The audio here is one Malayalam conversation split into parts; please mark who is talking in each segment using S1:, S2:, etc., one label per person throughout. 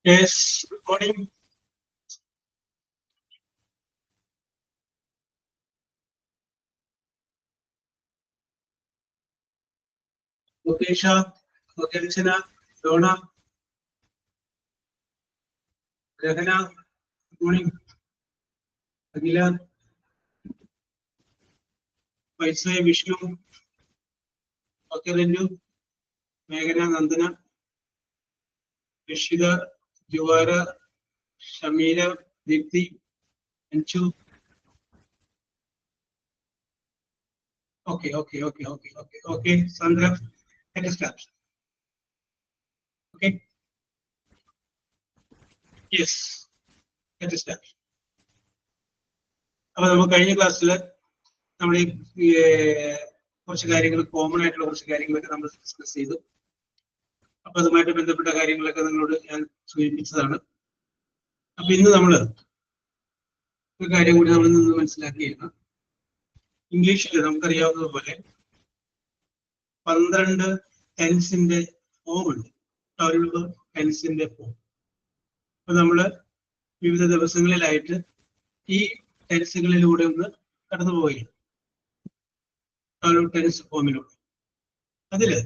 S1: Yes, good morning. Lokesha, Lokenchana, Donna, Rahana, good morning. Agila, Vaisai, Vishnu, Okarendu, Meghana, Nandana, Vishida, Juvara, Shamila, Dipti, Anchu. Okay. Sandra, let us start. Okay. Yes, let us start. അപ്പോൾ നമ്മൾ കഴിഞ്ഞ ക്ലാസ്സിൽ നമ്മൾ ഈ കുറച്ച് കാര്യങ്ങൾ കോമൺ ആയിട്ടുള്ള കുറച്ച് കാര്യങ്ങളൊക്കെ നമ്മൾ ഡിസ്കസ് ചെയ്തു. അപ്പൊ അതുമായിട്ട് ബന്ധപ്പെട്ട കാര്യങ്ങളൊക്കെ നിങ്ങളോട് ഞാൻ സൂചിപ്പിച്ചതാണ്. അപ്പൊ ഇന്ന് നമ്മൾ ഒരു കാര്യം കൂടി നമ്മൾ നിന്ന് മനസ്സിലാക്കിയിരുന്നു. ഇംഗ്ലീഷിൽ നമുക്കറിയാവുന്നതുപോലെ 12 ടെൻസിന്റെ ഫോം ഉണ്ട്. 12 ടെൻസിന്റെ ഫോം. അപ്പൊ നമ്മള് വിവിധ ദിവസങ്ങളിലായിട്ട് ഈ ടെൻസുകളിലൂടെ ഒന്ന് കടന്നു പോവുകയാണ്. 12 ടെൻസ് ഫോമിലൂടെ. അതില്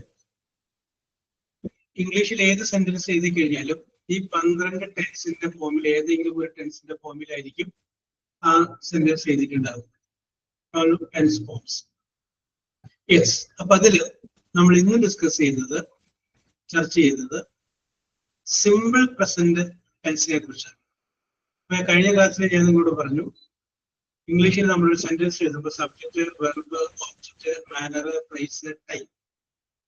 S1: ഇംഗ്ലീഷിൽ ഏത് സെന്റൻസ് എഴുതി കഴിഞ്ഞാലും ഈ 12 ടെൻസിന്റെ ഫോമിൽ ഏതെങ്കിലും ഒരു ടെൻസിന്റെ ഫോമിലായിരിക്കും ആ സെന്റൻസ് എഴുതിയിട്ടുണ്ടാകും. 12 ടെൻസ് ഫോംസ്. യെസ്. അപ്പൊ അതില് നമ്മൾ ഇന്ന് ഡിസ്കസ് ചെയ്യുന്നത്, ചർച്ച ചെയ്യുന്നത് സിമ്പിൾ പ്രസന്റ് ടെൻസിനെ കുറിച്ചാണ്. അപ്പൊ കഴിഞ്ഞ ക്ലാസ്സിൽ ഞാൻ നിങ്ങളോട് പറഞ്ഞു, ഇംഗ്ലീഷിൽ നമ്മളൊരു സെന്റൻസ് എഴുതുമ്പോൾ subject, verb, object, manner, place, time.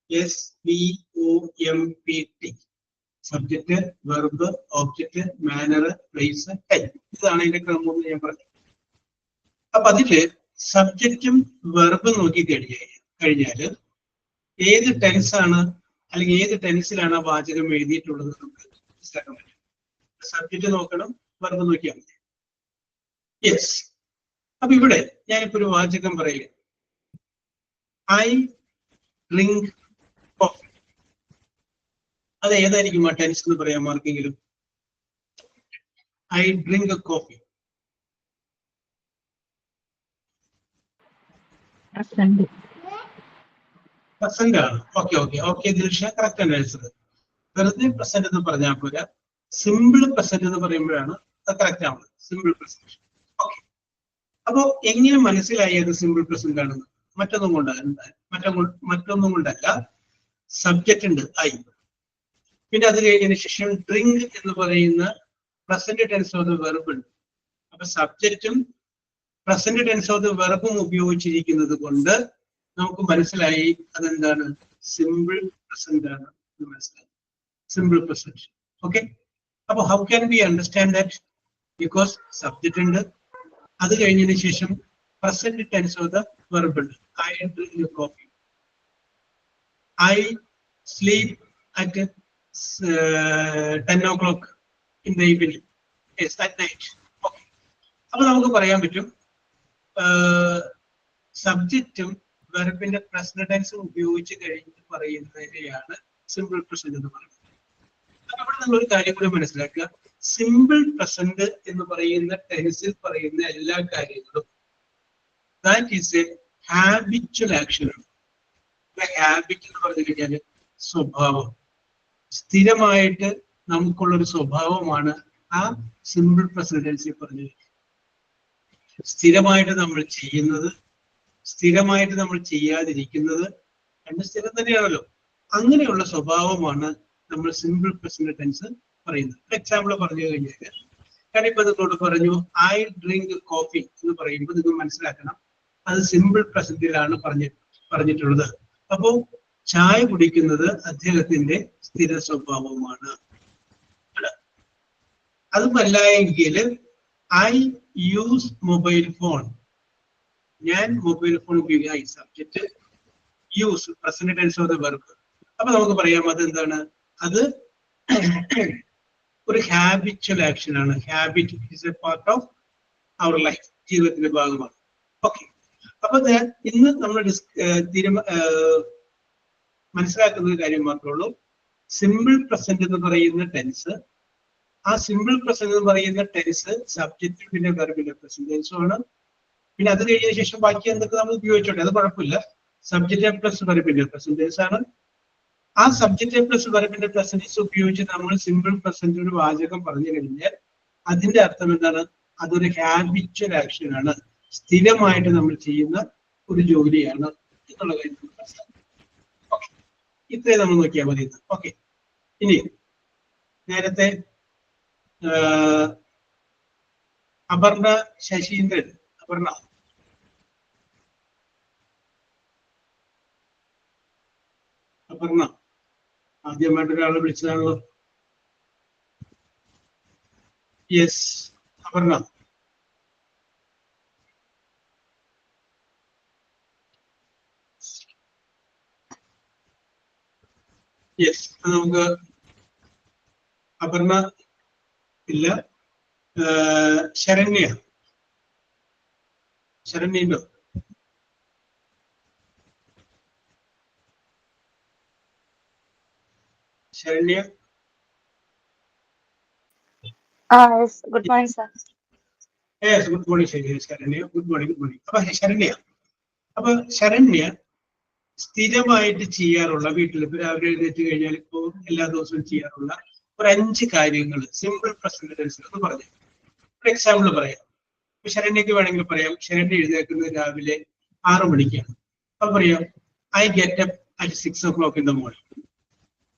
S1: SVOMPT. Subject, verb, object, manner, place, time. ഇതാണ് അതിന്റെ ക്രമം എന്ന് ഞാൻ പറഞ്ഞു. അപ്പൊ അതില് സബ്ജക്റ്റും വെർബും നോക്കി കഴിഞ്ഞാല് ഏത് ടെൻസാണ് അല്ലെങ്കിൽ ഏത് ടെൻസിലാണ് ആ വാചകം എഴുതിയിട്ടുള്ളത് നമുക്ക് മനസ്സിലാക്കാൻ പറ്റും. സബ്ജക്റ്റ് നോക്കണം, വെർബ് നോക്കിയാൽ മതി. യെസ്. അപ്പൊ ഇവിടെ ഞാനിപ്പോ ഒരു വാചകം പറയുക. I drink coffee. അത് ഏതായിരിക്കും ആ ടെൻസ് എന്ന് പറയാം ആർക്കെങ്കിലും? I drink coffee. പ്രസന്റ് ആണ്. ഓക്കെ ദിൽഷ, കറക്റ്റ് ആണ് ആൻസർ. വെറുതെ പ്രസന്റ് എന്ന് പറഞ്ഞാൽ പോരാ, സിമ്പിൾ പ്രസന്റ് എന്ന് പറയുമ്പോഴാണ് അത് കറക്റ്റ് ആവുന്നത്. Simple present. ഓക്കെ. അപ്പോ എങ്ങനെ മനസ്സിലായി അത് സിമ്പിൾ പ്രസന്റ് ആണെന്ന്? മറ്റൊന്നും കൊണ്ടല്ല. സബ്ജക്റ്റ് ഉണ്ട് ഐ, പിന്നെ അത് കഴിഞ്ഞതിന് ശേഷം ഡ്രിങ്ക് എന്ന് പറയുന്ന present tense of the verb ഉണ്ട്. അപ്പൊ സബ്ജക്റ്റും പ്രസന്റ് ടെൻസ് ഓഫ് ദ വെർബും ഉപയോഗിച്ചിരിക്കുന്നത് കൊണ്ട് നമുക്ക് മനസ്സിലായി അതെന്താണ്, സിമ്പിൾ പ്രസന്റ് ആണ് എന്ന് മനസ്സിലായി. Simple present. ഓക്കെ. അപ്പൊ how can we understand that? Because subject ഉണ്ട്, അത് കഴിഞ്ഞതിന് ശേഷം present tense of the verb ഉണ്ട്. I drink coffee. I sleep at 10 o'clock in the evening. Yes, at night. Okay. അപ്പൊ നമുക്ക് പറയാൻ പറ്റും സബ്ജക്റ്റും വെർബിന്റെ പ്രസന്റ് ടെൻസും ഉപയോഗിച്ച് കഴിഞ്ഞ് പറയുന്നതിനെയാണ് സിമ്പിൾ പ്രസന്റ് എന്ന് പറയുന്നത്. അവിടെ നമ്മളൊരു കാര്യം കൂടി മനസ്സിലാക്കുക. സിമ്പിൾ പ്രസന്റ് എന്ന് പറയുന്ന ടെൻസിൽ പറയുന്ന എല്ലാ കാര്യങ്ങളും that is A habitual action ആണ്. ഹാബിറ്റ് എന്ന് പറഞ്ഞു കഴിഞ്ഞാൽ സ്വഭാവം, സ്ഥിരമായിട്ട് നമുക്കുള്ളൊരു സ്വഭാവമാണ് ആ സിമ്പിൾ പ്രസന്റ് ടെൻസിൽ പറഞ്ഞത്. സ്ഥിരമായിട്ട് നമ്മൾ ചെയ്യുന്നത്, സ്ഥിരമായിട്ട് നമ്മൾ ചെയ്യാതിരിക്കുന്നത് രണ്ട് സ്ഥിരം തന്നെയാണല്ലോ. അങ്ങനെയുള്ള സ്വഭാവമാണ് നമ്മൾ സിമ്പിൾ പ്രസന്റ് ടെൻസ് പറയുന്നത്. എക്സാമ്പിൾ പറഞ്ഞു കഴിഞ്ഞാൽ, ഞാനിപ്പോ നിങ്ങളോട് പറഞ്ഞു ഐ ഡ്രിങ്ക് കോഫി എന്ന് പറയുമ്പോൾ നിങ്ങൾ മനസ്സിലാക്കണം അത് സിമ്പിൾ പ്രസന്റിലാണ് പറഞ്ഞിട്ടുള്ളത്. അപ്പോ ചായ കുടിക്കുന്നത് അദ്ദേഹത്തിന്റെ സ്ഥിര സ്വഭാവമാണ്. അതുമല്ല എങ്കിൽ ഐ യൂസ് മൊബൈൽ ഫോൺ. ഞാൻ മൊബൈൽ ഫോൺ ഉപയോഗിക്കുക. Subject, use present tense of the verb. അപ്പൊ നമുക്ക് പറയാം അതെന്താണ്, അത് ഒരു ഹാബിച്വൽ ആക്ഷൻ ആണ്. Habit is a part of our life, ജീവിതത്തിന്റെ ഭാഗമാണ്. ഓക്കെ. അപ്പൊ ഇന്ന് നമ്മൾ മനസ്സിലാക്കുന്ന ഒരു കാര്യം മാത്രമേ ഉള്ളൂ. സിമ്പിൾ പ്രസന്റ് എന്ന് പറയുന്ന ടെൻസ് ആ സിമ്പിൾ പ്രസന്റ് എന്ന് പറയുന്ന ടെൻസ് സബ്ജക്റ്റ് പിന്നെ വെർബിന്റെ പ്രസന്റ് ടെൻസും ആണ്. പിന്നെ അത് കഴിഞ്ഞ ശേഷം ബാക്കി എന്തൊക്കെ നമ്മൾ ഉപയോഗിച്ചോട്ടെ, അത് കുഴപ്പമില്ല. സബ്ജക്റ്റ് പ്ലസ് വെർബിന്റെ പ്രസന്റ് ടെൻസ് ആണ്. ആ സബ്ജക്റ്റ് പ്ലസ് വെർബിന്റെ പ്രസന്റ് ടെൻസ് ഉപയോഗിച്ച് നമ്മൾ സിമ്പിൾ പ്രസന്റ് ഒരു വാചകം പറഞ്ഞു കഴിഞ്ഞാൽ അതിന്റെ അർത്ഥം എന്താണ്? അതൊരു ഹാബിച്വൽ ആക്ഷൻ ആണ്, സ്ഥിരമായിട്ട് നമ്മൾ ചെയ്യുന്ന ഒരു ജോലിയാണ് എന്നുള്ള കാര്യം നമ്മൾ മനസ്സിലാക്കും. ഓക്കെ, ഇത്രയും നമ്മൾ നോക്കിയാൽ മതി. ഓക്കെ, ഇനി നേരത്തെ അപർണ ശശീന്ദ്രൻ, അപർണ ആദ്യമായിട്ട് ഒരാളെ വിളിച്ചതാണല്ലോ. യെസ് അപർണ. യെസ്, നമുക്ക് അപർണ ഇല്ല. ശരണ്യ, ശരണ്യുണ്ടോ? Saranya.
S2: Yes, good morning, sir.
S1: Yes, good morning, Saranya. Good morning, good morning. അപ്പൊ ശരണ്യ സ്ഥിരമായിട്ട് ചെയ്യാറുള്ള, വീട്ടിൽ ഇപ്പൊ രാവിലെ എഴുന്നേറ്റ് കഴിഞ്ഞാൽ ഇപ്പോ എല്ലാ ദിവസവും ചെയ്യാറുള്ള ഒരു 5 കാര്യങ്ങൾ സിമ്പിൾ പ്രസന്റ് ടെൻസിൽ ഒന്ന് പറഞ്ഞു. ഒരു എക്സാമ്പിൾ പറയാം. ഇപ്പൊ ശരണ്യക്ക് വേണമെങ്കിൽ പറയാം, ശരണ്യ എഴുന്നേക്കുന്നത് രാവിലെ 6 മണിക്കാണ്. അപ്പൊ പറയാം, I get up at 6 o'clock in the morning.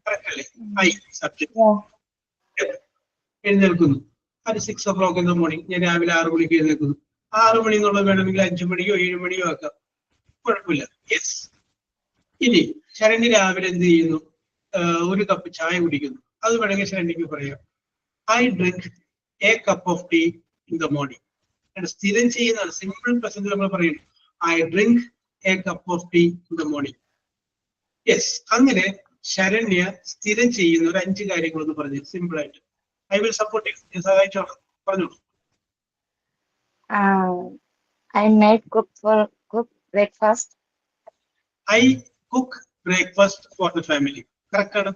S1: Correct അല്ലേ? ഐ സബ്ജക്ട് എഴുന്നേൽക്കുന്നു at 6 o'clock in the morning. ഞാൻ രാവിലെ 6 മണിക്ക് എഴുന്നേൽക്കുന്നു. 6 മണി എന്നുള്ളത് വേണമെങ്കിൽ 5 മണിയോ 7 മണിയോ ആക്കാം, കുഴപ്പമില്ല. യെസ്. ഇനി ശരണ്യ രാവിലെ എന്ത് ചെയ്യുന്നു? ഒരു കപ്പ് ചായ കുടിക്കുന്നു. അത് വേണമെങ്കിൽ ശരണ്യക്ക് പറയാം, I drink a cup of tea in the morning. സ്ഥിരം ചെയ്യുന്നതാണ്, സിമ്പിൾ പ്രസന്റ് നമ്മൾ പറയുന്നു, I drink a cup of tea in the morning. Yes. അങ്ങനെ ശരണ്യ സ്ഥിരം ചെയ്യുന്ന ഒരു 5 കാര്യങ്ങളൊന്ന് പറഞ്ഞു സിമ്പിൾ ആയിട്ട്. I will support you. സഹായിച്ചോളാം, പറഞ്ഞോളൂ.
S2: I made cook breakfast.
S1: I cook breakfast for the family. Correct ആണ്.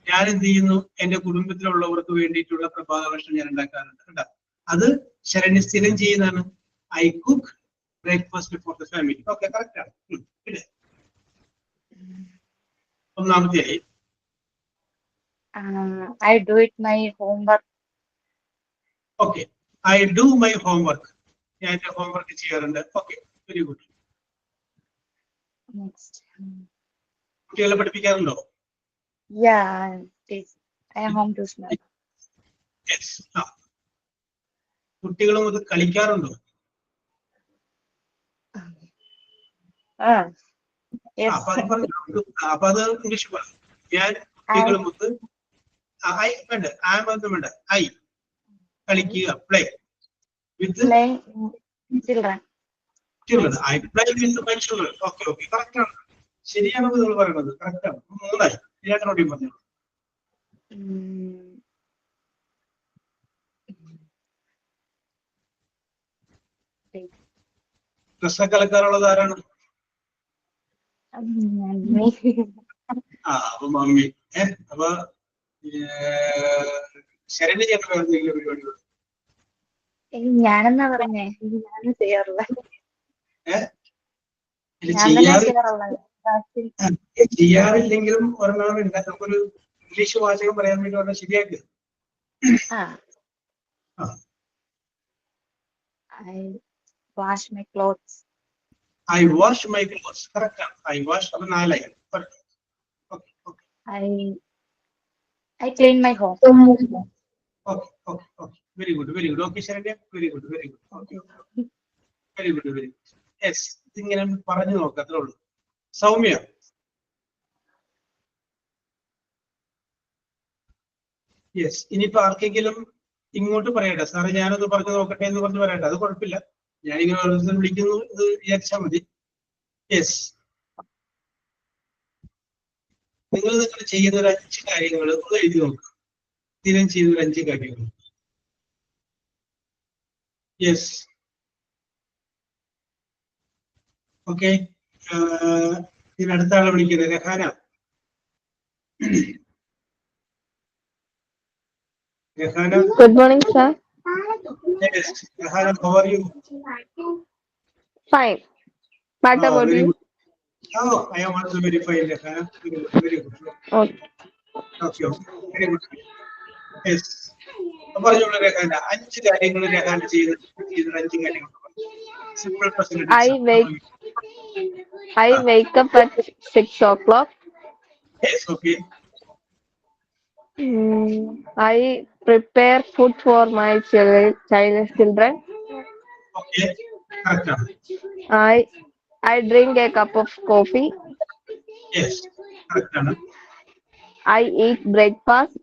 S1: ഞാൻ എന്ത് ചെയ്യുന്നു? എന്റെ കുടുംബത്തിലുള്ളവർക്ക് വേണ്ടിയിട്ടുള്ള പ്രഭാത ഭക്ഷണം ഞാൻ ഉണ്ടാക്കാറുണ്ട്. കേട്ടോ, അത് ശരണ്യ സ്ഥിരം ചെയ്യുന്നതാണ്. I cook breakfast for the family. Okay, correct ആണ്. പിന്നെ ഒന്നാമത്തെയായി
S2: I do it my homework.
S1: Okay, I do my homework. ഞാൻ എന്റെ ഹോംവർക്ക് ചെയ്യാറുണ്ട്. Okay, very good.
S2: Next.
S1: കുട്ടികളെ പഠിപ്പിക്കാറുണ്ടോ?
S2: Yeah, I am home tuition.
S1: Yes. കുട്ടികളും അത് കളിക്കാറുണ്ടോ?
S2: Yes.
S1: അപ്പൊ അത് ഇംഗ്ലീഷ് പറയും. ഞാൻ കുട്ടികളും ഒത്ത് വേണ്ട, വേണ്ട, ഐ കളിക്കുക, play with
S2: children.
S1: I play with my children. Okay, okay, correct ആണ്. ശരിയാണെന്ന് നിങ്ങൾ പറയുന്നത് കറക്റ്റ് ആണ്. 3 ശരിയായിട്ടോടെയും പറഞ്ഞു. ഡ്രസ്സൊക്കെ കളിക്കാറുള്ളത് ആരാണ്? അപ്പൊ മമ്മി. അപ്പൊ ശരണ്യ ചേട്ടൻ വേറെ പരിപാടികൾ?
S2: ഞാനെന്നാ പറഞ്ഞേ, ഞാനും ചെയ്യാറില്ല.
S1: ചെയ്യാറില്ലെങ്കിലും ഒരെണ്ണം നമുക്കൊരു ഇംഗ്ലീഷ് വാചകം പറയാൻ വേണ്ടി പറഞ്ഞാൽ ശരിയാക്കുക.
S2: I wash my clothes.
S1: I wash my clothes. Correct. I wash. അപ്പൊ 4 ആയി. Okay, okay.
S2: I clean my home.
S1: Okay, okay, okay. Very good, very good. Okay, Sharanya. Very good, very good. Okay, okay. Very good, very good. Yes. ഇങ്ങനെ പറഞ്ഞു നോക്കാം, അത്രേ ഉള്ളൂ. സൗമ്യ. യെസ്. ഇനിയിപ്പോ ആർക്കെങ്കിലും ഇങ്ങോട്ട് പറയട്ടെ, സാറേ ഞാനൊന്ന് പറഞ്ഞു നോക്കട്ടെ എന്ന് പറഞ്ഞു പറയട്ടെ, അത് കുഴപ്പമില്ല. ഞാനിങ്ങനെ ഓരോരുത്തർ വിളിക്കുന്നു ഇത് വിചാരിച്ചാൽ മതി. യെസ്. നിങ്ങൾ ചെയ്യുന്ന ഒരു 5 കാര്യങ്ങൾ ഒന്ന് എഴുതി നോക്കുക. സ്ഥിരം ചെയ്യുന്ന ഒരു 5 കാര്യങ്ങൾ. യെസ്. ഓക്കെ. ഇതിനടുത്ത ആളെ വിളിക്കുന്നത് Rahane. Rehana,
S2: Good morning, sir.
S1: yes. Rehana, how are you?
S2: Fine. What about
S1: Very
S2: you?
S1: good. Oh, I am also very fine, Rehana. Very good, very good.
S2: Okay.
S1: Okay, okay. Very good. Yes. പറഞ്ഞോളൂ രഹന 5 കാര്യങ്ങൾ രഹന ചെയ്ത് 5 കാര്യങ്ങൾ simple
S2: I wake up at 6 o'clock.
S1: Yes okay
S2: I prepare food for my children.
S1: Okay correct ആണ്
S2: I drink a cup of coffee.
S1: Yes correct ആണ്
S2: I eat breakfast.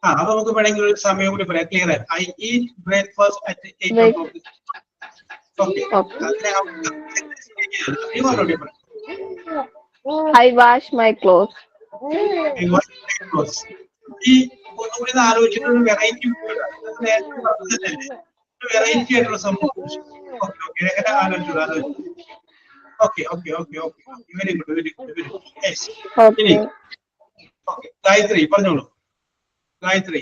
S1: അപ്പൊ നമുക്ക് വേണമെങ്കിൽ ഒരു സമയം കൂടി പറയാം ക്ലിയർ ആയി I eat breakfast at 8
S2: Break-
S1: o'clock okay
S2: Okay.
S1: അതിനെ
S2: I wash my clothes.
S1: ഈ ഒന്നുകൂടി ആലോചിച്ചിട്ടൊരു വെറൈറ്റി വെറൈറ്റി ആയിട്ടുള്ള സംഭവം ഓക്കെ ഓക്കെ എങ്ങനെ ആലോചിച്ചു okay okay okay okay very good very good very good yes ഇനി
S2: Okay.
S1: ഓക്കെ ഗായത്രി പറഞ്ഞോളൂ ഗായത്രി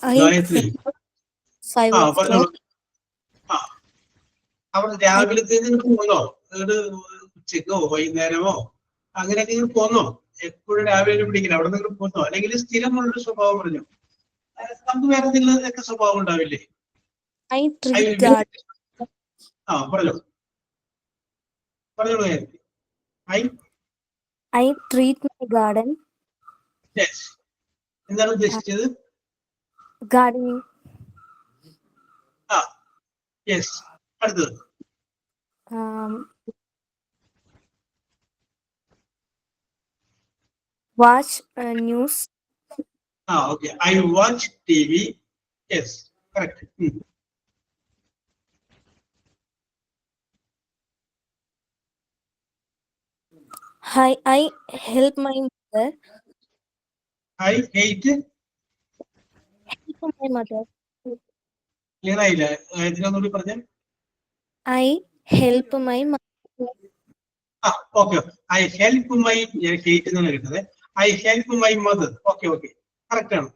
S1: ഗായത്രി പറഞ്ഞോളൂ അവിടെ രാവിലത്തെ പോന്നോ അത് ഉച്ചക്കോ വൈകുന്നേരമോ അങ്ങനെയൊക്കെ നിങ്ങൾ പോന്നോ എപ്പോഴും രാവിലെ പിടിക്കില്ല അവിടെ നിങ്ങൾ പോന്നോ അല്ലെങ്കിൽ സ്ഥിരമുള്ളൊരു സ്വഭാവം പറഞ്ഞു നമുക്ക് വേറെ എന്തെങ്കിലുമൊക്കെ സ്വഭാവം ഉണ്ടാവില്ലേ പറഞ്ഞോ പറഞ്ഞോളൂ
S3: I treat my garden.
S1: Yes എന്താണ് ഉദ്ദേശിച്ചത്
S3: Gardening.
S1: യെസ് അടുത്തത്
S3: Watch news.
S1: Okay I watch T V yes correct
S3: I help my mother.
S1: I hate
S3: Help my mother.
S1: Clear ആയില്ല ഇതിനൊന്നുകൂടി പറഞ്ഞ
S3: I help my mother.
S1: Okay I help my hate എന്നാണ് കിട്ടുന്നത് I help my mother okay okay correct ആണ്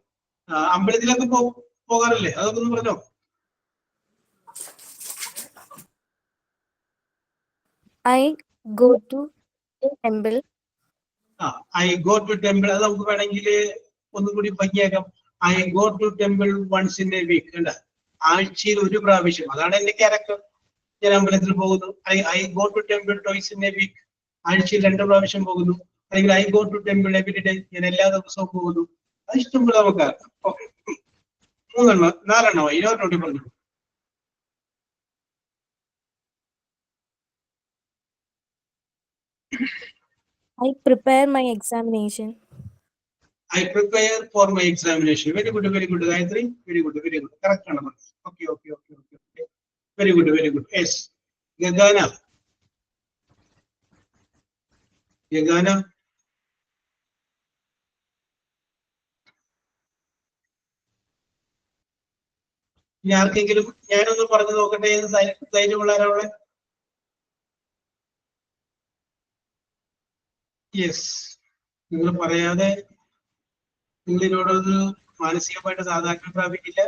S1: അമ്പലത്തിലൊക്കെ പോകാറില്ലേ അതൊക്കെ ഒന്ന് പറഞ്ഞോ
S3: I go to temple.
S1: I go to temple അത് നമുക്ക് വേണമെങ്കിൽ ഒന്നും കൂടി ഭംഗിയാക്കാം I go to temple once in a week അല്ല ആഴ്ചയിൽ ഒരു പ്രാവശ്യം അതാണ് എന്റെ ക്യാരക്ടർ ഞാൻ അമ്പലത്തിൽ പോകുന്നു I go to temple twice in a week ആഴ്ചയിൽ 2 പ്രാവശ്യം പോകുന്നു അല്ലെങ്കിൽ I go to temple every day ഞാൻ എല്ലാ ദിവസവും പോകുന്നു അത് ഇഷ്ടംപോലെ നമുക്ക് ഓക്കെ 4 ഇരുപതോട്ടി പറഞ്ഞു
S3: I prepare my examination.
S1: I prepare for my examination. Very good, Gayatri. Very good. Correct. Okay. Very good. Yes. Gagana. ഇനി ആർക്കെങ്കിലും ഞാനൊന്ന് പറഞ്ഞു നോക്കട്ടെ ധൈര്യമുള്ള ആരാളെ യെസ് നിങ്ങൾ പറയാതെ നിങ്ങളിനോടൊരു മാനസികമായിട്ട് സാധാരണ പ്രാപിക്കില്ല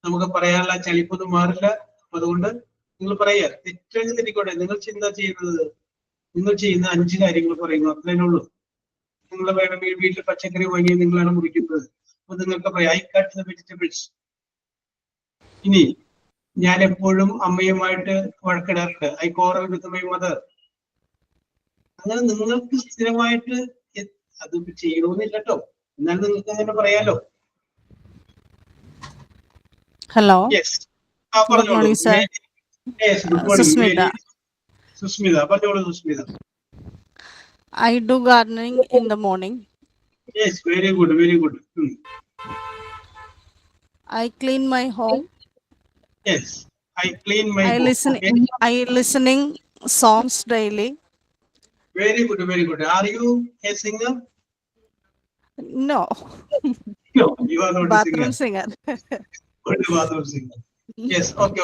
S1: നമുക്ക് പറയാനുള്ള ചലിപ്പൊന്നും മാറില്ല അതുകൊണ്ട് നിങ്ങൾ പറയാ തെറ്റെന്ന് തെറ്റിക്കോട്ടെ നിങ്ങൾ ചെയ്യുന്ന 5 കാര്യങ്ങൾ പറയുന്നു അത്രേ ഉള്ളൂ നിങ്ങൾ വേണമെങ്കിൽ വീട്ടിൽ പച്ചക്കറി വാങ്ങി നിങ്ങളാണ് മുറിക്കുന്നത് അപ്പൊ നിങ്ങൾക്ക് പറയാം ഐ കട്ട് ദ വെജിറ്റബിൾസ് ഇനി ഞാൻ എപ്പോഴും അമ്മയുമായിട്ട് വഴക്കിടാറുണ്ട് I quarrel with my mother അങ്ങനെ നിങ്ങൾക്ക് സ്ഥിരമായിട്ട് അത് ചെയ്യണമെന്നില്ല കേട്ടോ എന്നാലും നിങ്ങൾക്ക് അങ്ങനെ പറയാലോ
S4: ഹലോ
S1: യെസ് പറഞ്ഞോളൂ സുസ്മിത പറഞ്ഞോളൂ Sushmita
S4: I do gardening in the morning.
S1: Yes, very good.
S4: I clean my home.
S1: Yes, I clean my home.
S4: I listening songs daily.
S1: Very good. Are you a singer?
S4: No.
S1: No, you are not
S4: Bathroom
S1: a singer. Good bathroom singer. Yes, okay.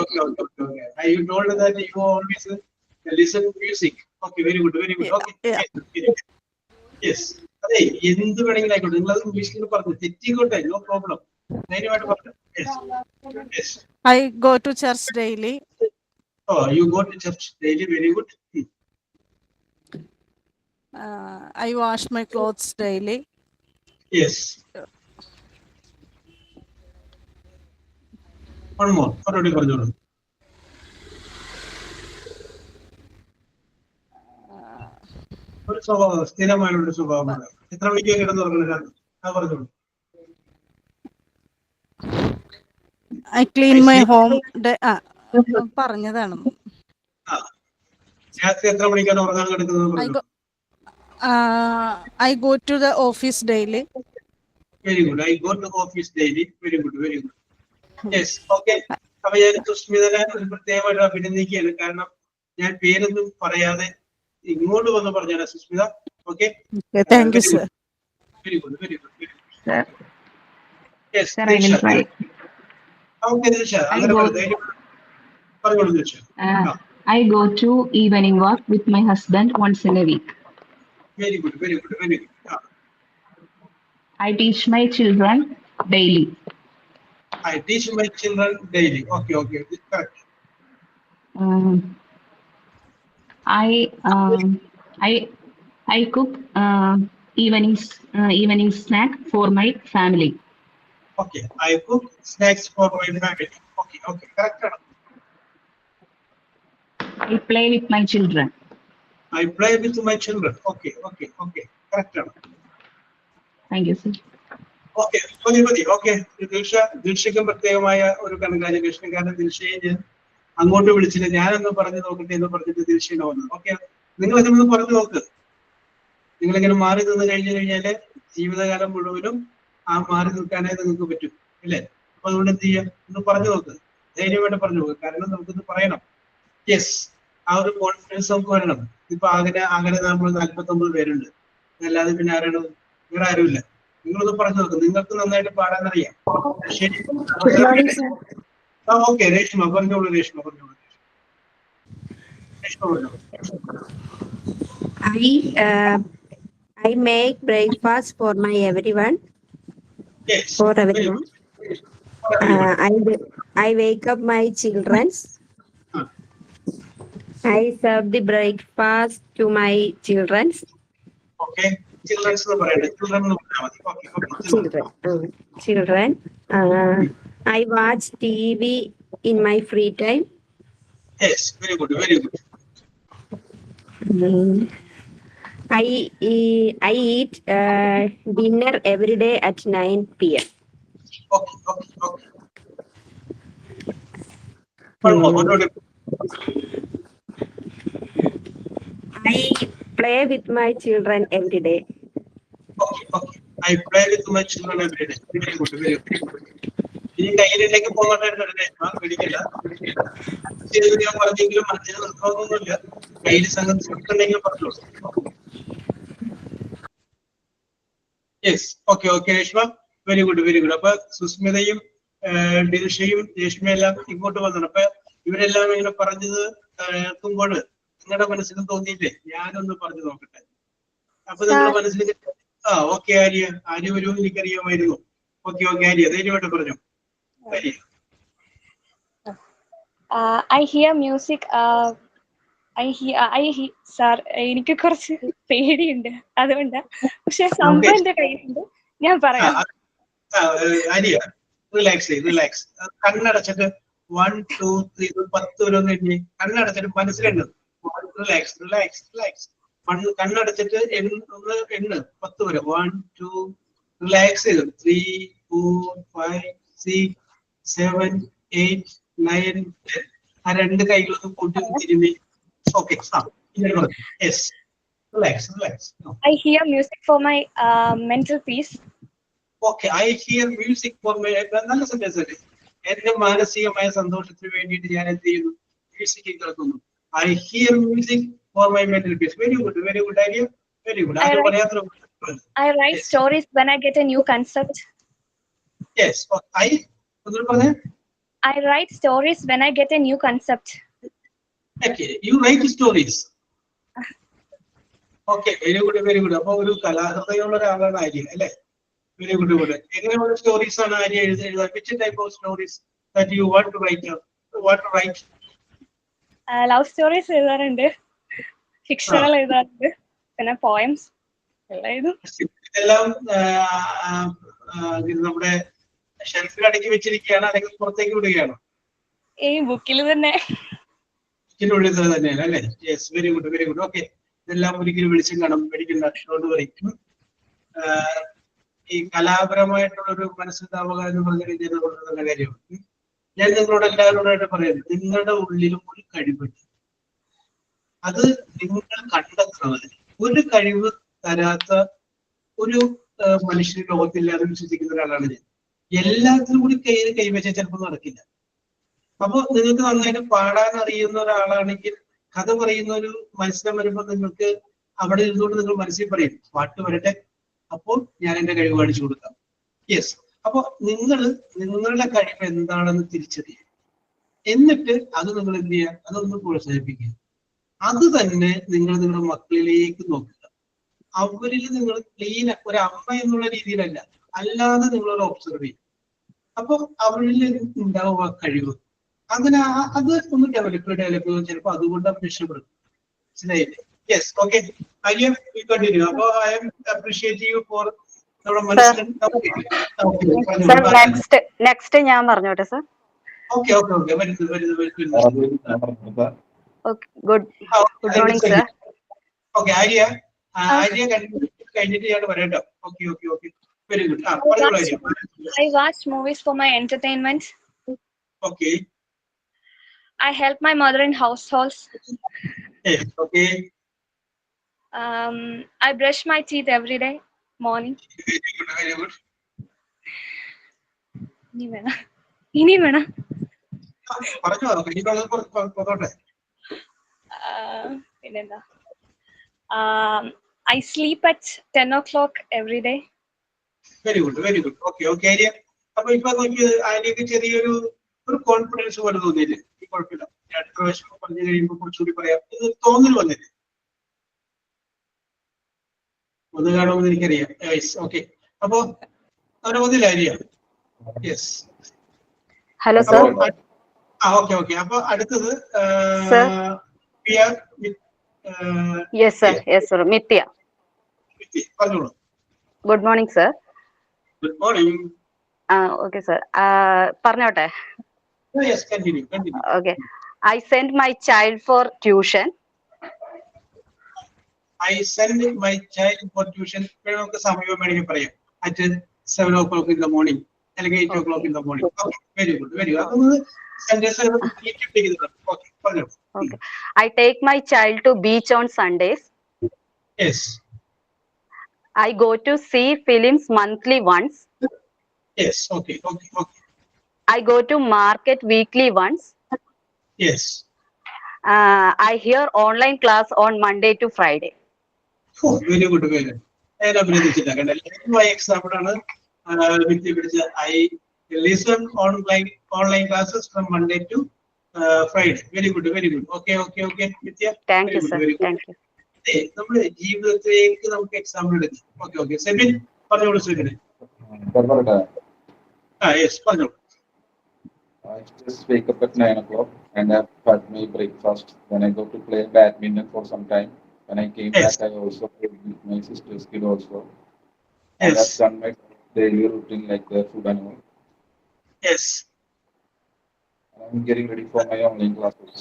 S1: You told that you always listen to music. Okay, very good. Okay. Yes. അതെ, എന്ത് വേണമെങ്കിലും ആയിക്കോട്ടെ, നിങ്ങൾ അത് ഇംഗ്ലീഷിൽ പറഞ്ഞു തെറ്റിക്കോട്ടെ, നോ പ്രോബ്ലം, ധൈര്യമായിട്ട് പറഞ്ഞു. Yes.
S4: I go to church daily.
S1: Oh, you go to church daily, very good.
S4: I wash my clothes daily.
S1: Yes. One more. Already പറഞ്ഞോളൂ. ഒരു സ്വഭാവം, സ്ഥിരമായുള്ള സ്വഭാവമാണ്. എത്ര മണിക്ക് കിടന്നുറങ്ങുന്നത്? പറഞ്ഞോളൂ.
S4: I clean my home. പറഞ്ഞതാണ്.
S1: രാത്രി എത്ര മണിക്കാണ് ഉറങ്ങാൻ കിടക്കുന്നത്?
S4: I go to the office daily.
S1: Very good. I go to office daily. Very good. Very good. Yes. Okay. അപ്പൊ ഞാൻ സുസ്മിതനെ ഒരു പ്രത്യേകമായിട്ട് അഭിനന്ദിക്കുകയാണ്. കാരണം ഞാൻ പേരൊന്നും പറയാതെ ഇങ്ങോട്ട് വന്ന് പറഞ്ഞാണ് Susmitha. Okay,
S4: thank you sir.
S1: Very good, very good, very good.
S2: Sir.
S1: Yes.
S2: Sir, I will try.
S1: Okay Dilsha, അങ്ങനെ പറഞ്ഞോളൂ Dilsha.
S2: I go to evening walk with my husband once in a week.
S1: Very good, very good, very good.
S2: I teach my children daily.
S1: I teach my children daily. Okay, okay, correct.
S2: I cook evening snack for my family.
S1: Okay, I cook snacks for my family. Okay, okay, correct.
S2: I play with my children.
S1: I play with my children. Okay, okay, okay, correct.
S2: Thank you, sir.
S1: Okay, മതി മതി. ഓക്കെ, ദിൽഷയ്ക്കും പ്രത്യേകമായ ഒരു കൺഗ്രാജുലേഷൻ. കാരണം ദിൽഷയെ ഞാൻ അങ്ങോട്ട് വിളിച്ചില്ല, ഞാനൊന്ന് പറഞ്ഞു നോക്കട്ടെ എന്ന് പറഞ്ഞിട്ട് ദിൽഷയുടെ വന്നത്. ഓക്കെ, നിങ്ങൾ അതിനൊന്ന് പറഞ്ഞു നോക്ക്. നിങ്ങളിങ്ങനെ മാറി നിന്ന് കഴിഞ്ഞാല് ജീവിതകാലം മുഴുവനും ആ മാറി നിൽക്കാനായി നിങ്ങൾക്ക് പറ്റും, ഇല്ലേ? അപ്പൊ അതുകൊണ്ട് എന്ത് ചെയ്യാം, ഒന്ന് പറഞ്ഞു നോക്ക്, ധൈര്യമായിട്ട് പറഞ്ഞു നോക്ക്. കാരണം നമുക്കിന്ന് പറയണം. യെസ്, ആ ഒരു കോൺഫിഡൻസ് നമുക്ക് വരണം. ഇപ്പൊ അങ്ങനെ നമ്മൾ 49 പേരുണ്ട്, അല്ലാതെ പിന്നെ ആരാണ്? വേറെ ആരുമില്ല. നിങ്ങളൊന്ന് പറഞ്ഞു നോക്ക്, നിങ്ങൾക്ക് നന്നായിട്ട് പാടാനറിയാം. ശരി, ഓക്കെ. രേഷ്മ പറഞ്ഞോളൂ, രേഷ്മ പറഞ്ഞോളൂ. രേഷ്മ പറഞ്ഞോളൂ.
S5: I make breakfast for my everyone.
S1: Yes.
S5: For everyone. I wake up my children. I serve the breakfast to my children.
S1: Okay. Children എന്ന് പറയട്ടെ, children എന്ന് പറഞ്ഞാൽ മതി. Okay, okay.
S5: Children. I watch TV in my free time.
S1: Yes, very good, very good.
S5: I eat dinner every day at 9 p.m.
S1: Okay, okay, okay. One more.
S5: I play with my children every day.
S1: Okay, okay. I play with my children every day. Very good, very good. ഈ കയ്യിലേക്ക് പോകട്ടെ, പിടിക്കില്ല. ഞാൻ പറഞ്ഞെങ്കിലും മനസ്സിൽ നിർത്താവുന്നില്ല. കയ്യിൽ സംഗതി ഉണ്ടെങ്കിൽ പറഞ്ഞോളൂ. Yes, okay, okay Reshma, very good, very good. അപ്പൊ സുസ്മിതയും ദിൽഷയും രേഷ്മയെല്ലാം ഇങ്ങോട്ട് വന്നു. അപ്പൊ ഇവരെല്ലാം ഇങ്ങനെ പറഞ്ഞത് കേൾക്കുമ്പോൾ നിങ്ങളുടെ മനസ്സിലും തോന്നിയില്ലേ, ഞാനൊന്ന് പറഞ്ഞു നോക്കട്ടെ. അപ്പൊ നിങ്ങളുടെ മനസ്സിൽ ഓക്കെ, ആര്യ വരുമെന്ന് എനിക്കറിയാമായിരുന്നു. ഓക്കെ, ഓക്കെ, ആര്യ ധൈര്യമായിട്ട് പറഞ്ഞു.
S6: I hear music. സാർ, എനിക്ക് കുറച്ച് പേടിയുണ്ട്, അതുകൊണ്ടാ. പക്ഷെ സംഭവം എന്റെ കയ്യിലുണ്ട്, ഞാൻ പറയാം.
S1: ആര്യ റിലാക്സ്. കണ്ണടച്ചിട്ട് 1 2 3 10 വരെ ഒന്ന് എണ്ണി. കണ്ണടച്ചിട്ട് മനസ്സിലുണ്ട്. റിലാക്സ്. കണ്ണടച്ചിട്ട് ഒന്ന് എണ്ണ് 10 വരെ. 1 2 റിലാക്സ് ചെയ്തു. 3 4 5 6 7 8 9 10. ആ രണ്ട് കൈകളൊന്നും കൂട്ടി തിരുമ്മി. Okay, yes, relax.
S6: I hear music for my mental peace.
S1: Okay, I hear music for my നല്ല സെന്റൻസ് അല്ലേ. എന്റെ മാനസികമായ സന്തോഷത്തിന് വേണ്ടിയിട്ട് ഞാൻ എന്ത് ചെയ്യുന്നു? മ്യൂസിക് കേൾക്കുന്നു. I hear music for my mental peace. Very good, idea. Very good.
S6: I write stories when I get a new concept.
S1: Yes,
S6: I write stories when I get a new concept.
S1: Okay, you write stories. Okay, very good very good. അപ്പൊ ഒരു കലാഹൃദയമുള്ള ഒരാളാണ് ആര്യ അല്ലെ? Very good good. എങ്ങനെയുള്ള സ്റ്റോറീസ് ആണ് ആര്യ എഴുതുക? Which type of stories that you want to write?
S6: Love stories എഴുതാറുണ്ട്, ഫിക്ഷണൽ എഴുതാറുണ്ട്, പിന്നെ പോയംസ് എല്ലാം എഴുതും.
S1: ഇതെല്ലാം നമ്മുടെ ഷെൽഫിൽ അടക്കി വെച്ചിരിക്കുകയാണ്, അല്ലെങ്കിൽ പുറത്തേക്ക് വിടുകയാണോ?
S6: ഈ ബുക്കിൽ തന്നെ.
S1: ബുക്കിനുള്ളിൽ തന്നെയാണ് അല്ലേ? Yes, very good very good. Okay, ഇതെല്ലാം ഒരിക്കലും വിളിച്ചും കാണും, പേടിക്കണ്ട, ഡോണ്ട് വറി. ഈ കലാപരമായിട്ടുള്ള ഒരു മനസ്സിലാവുക എന്ന് പറഞ്ഞ രീതിയിൽ കൊണ്ടുവരുന്ന കാര്യമാണ്. ഞാൻ നിങ്ങളോട് എല്ലാവരോടായിട്ട് പറയുന്നത്, നിങ്ങളുടെ ഉള്ളിലും ഒരു കഴിവുണ്ട്. അത് നിങ്ങൾ കണ്ടെത്തുന്നത്. ഒരു കഴിവ് തരാത്ത ഒരു മനുഷ്യന് ലോകത്തില്ലാതെ വിശ്വസിക്കുന്ന ഒരാളാണ് ഞാൻ. എല്ലാത്തിനും കൂടി കൈവച്ചാൽ ചിലപ്പോൾ നടക്കില്ല. അപ്പൊ നിങ്ങൾക്ക് നന്നായിട്ട് പാടാൻ അറിയുന്ന ഒരാളാണെങ്കിൽ കഥ പറയുന്ന ഒരു മത്സരം വരുമ്പോൾ നിങ്ങൾക്ക് അവിടെ ഇരുന്നുകൊണ്ട് നിങ്ങൾ മനസ്സിൽ പറയും, പാട്ട് വരട്ടെ, അപ്പോൾ ഞാൻ എന്റെ കഴിവ് കാണിച്ചു കൊടുക്കാം. യെസ്. അപ്പൊ നിങ്ങളുടെ കഴിവ് എന്താണെന്ന് തിരിച്ചറിയുക, എന്നിട്ട് അത് നിങ്ങൾ എന്ത് ചെയ്യുക, അതൊന്ന് പ്രോത്സാഹിപ്പിക്കുക. അത് തന്നെ നിങ്ങൾ നിങ്ങളുടെ മക്കളിലേക്ക് നോക്കുക. അവരിൽ നിങ്ങൾ ക്ലീൻ, ഒരു അമ്മ എന്നുള്ള രീതിയിലല്ല, അല്ലാതെ നിങ്ങളത് ഒബ്സർവ് ചെയ്യും. അപ്പൊ അവരിൽ ഉണ്ടാവും ആ കഴിവ്. അങ്ങനെ അത് ഒന്ന് ഡെവലപ്പ് ചിലപ്പോൾ അതുകൊണ്ട് അവർ രക്ഷപ്പെടും. മനസ്സിലായില്ലേ? യെസ്. Okay, Arya continue. അപ്പൊ I am appreciate you for നമ്മുടെ മനസ്സിൽ.
S7: നെക്സ്റ്റ് ഞാൻ പറഞ്ഞോട്ടെ സർ.
S1: ഓക്കെ ഓക്കെ ഓക്കെ, വരുന്നു.
S7: Good morning sir.
S1: Okay, Arya കഴിഞ്ഞിട്ട് ഞാൻ പറയാം കേട്ടോ. Okay okay okay, very good.
S6: I watch movies for my entertainment.
S1: Okay.
S6: I help my mother in households.
S1: Yes, okay.
S6: I brush my teeth every day morning.
S1: Very good.
S6: ഇനി വേണം. പിന്നെന്താ? I sleep at 10 o'clock every day.
S1: Very good very good. Okay okay Arya. അപ്പൊ ഇപ്പൊ നോക്കി ആര്യക്ക് ചെറിയൊരു കോൺഫിഡൻസ് പോലെ തോന്നിയില്ലേ? ഈ കുഴപ്പമില്ല, അടുത്ത പ്രാവശ്യം പറഞ്ഞു കഴിയുമ്പോൾ കുറച്ചുകൂടി പറയാം ഇത് തോന്നൽ വന്നില്ലേ? ഒന്ന് കാണുമെന്ന് എനിക്കറിയാം. ഓക്കെ, അപ്പൊ അവരെ വന്നില്ല Arya? Yes.
S7: Hello sir.
S1: Okay okay. അപ്പൊ അടുത്തത്
S7: yes sir. Yes sir. Mithya.
S1: പറഞ്ഞോളൂ.
S7: Good morning sir.
S1: Good morning.
S7: Okay sir, പറഞ്ഞോട്ടെ?
S1: Yes, continue.
S7: Okay. I sent my child for tuition.
S1: I send my child for tuition. നമുക്ക് സമയം വേണമെങ്കിൽ പറയാം. At 7 o'clock in the morning അല്ലെങ്കിൽ 8 o'clock in the morning. Okay, very good very good. അതൊന്ന് സെന്റൻസ് റിപ്പീറ്റ് ചെയ്തിട്ട്. ഓക്കെ, പറഞ്ഞോ.
S7: Okay. I take my child to beach on Sundays.
S1: Yes.
S7: I go to see films monthly once.
S1: Yes. Okay. Okay. Okay.
S7: I go to market weekly once.
S1: Yes.
S7: I hear online class on Monday to Friday.
S1: Oh, very good. Very good. ഞാൻ അഭിനന്ദിച്ചില്ല. കണ്ടല്ലേ, എക്സാമ്പിൾ ആണ് വിദ്യ പിടിച്ച. I listen online classes from Monday to Friday. Very good. Very good. Okay. Okay. Okay. Vidya.
S7: Thank you sir. Thank you.
S1: നമ്മുടെ ജീവിതത്തിലേക്ക് നമുക്ക് എക്സാമ്പിൾ എടുക്കാം. Okay okay. സെബിൻ പറഞ്ഞോളൂ. സെബിൻ. യെസ്, പറഞ്ഞോളൂ.
S8: I just wake up at 9 o'clock and I've had my breakfast. Then I go to play badminton for some time. When I came back, I also played with my sister's kid also. And I've done my daily routine like the food and all.
S1: Yes.
S8: I'm getting ready for my online classes.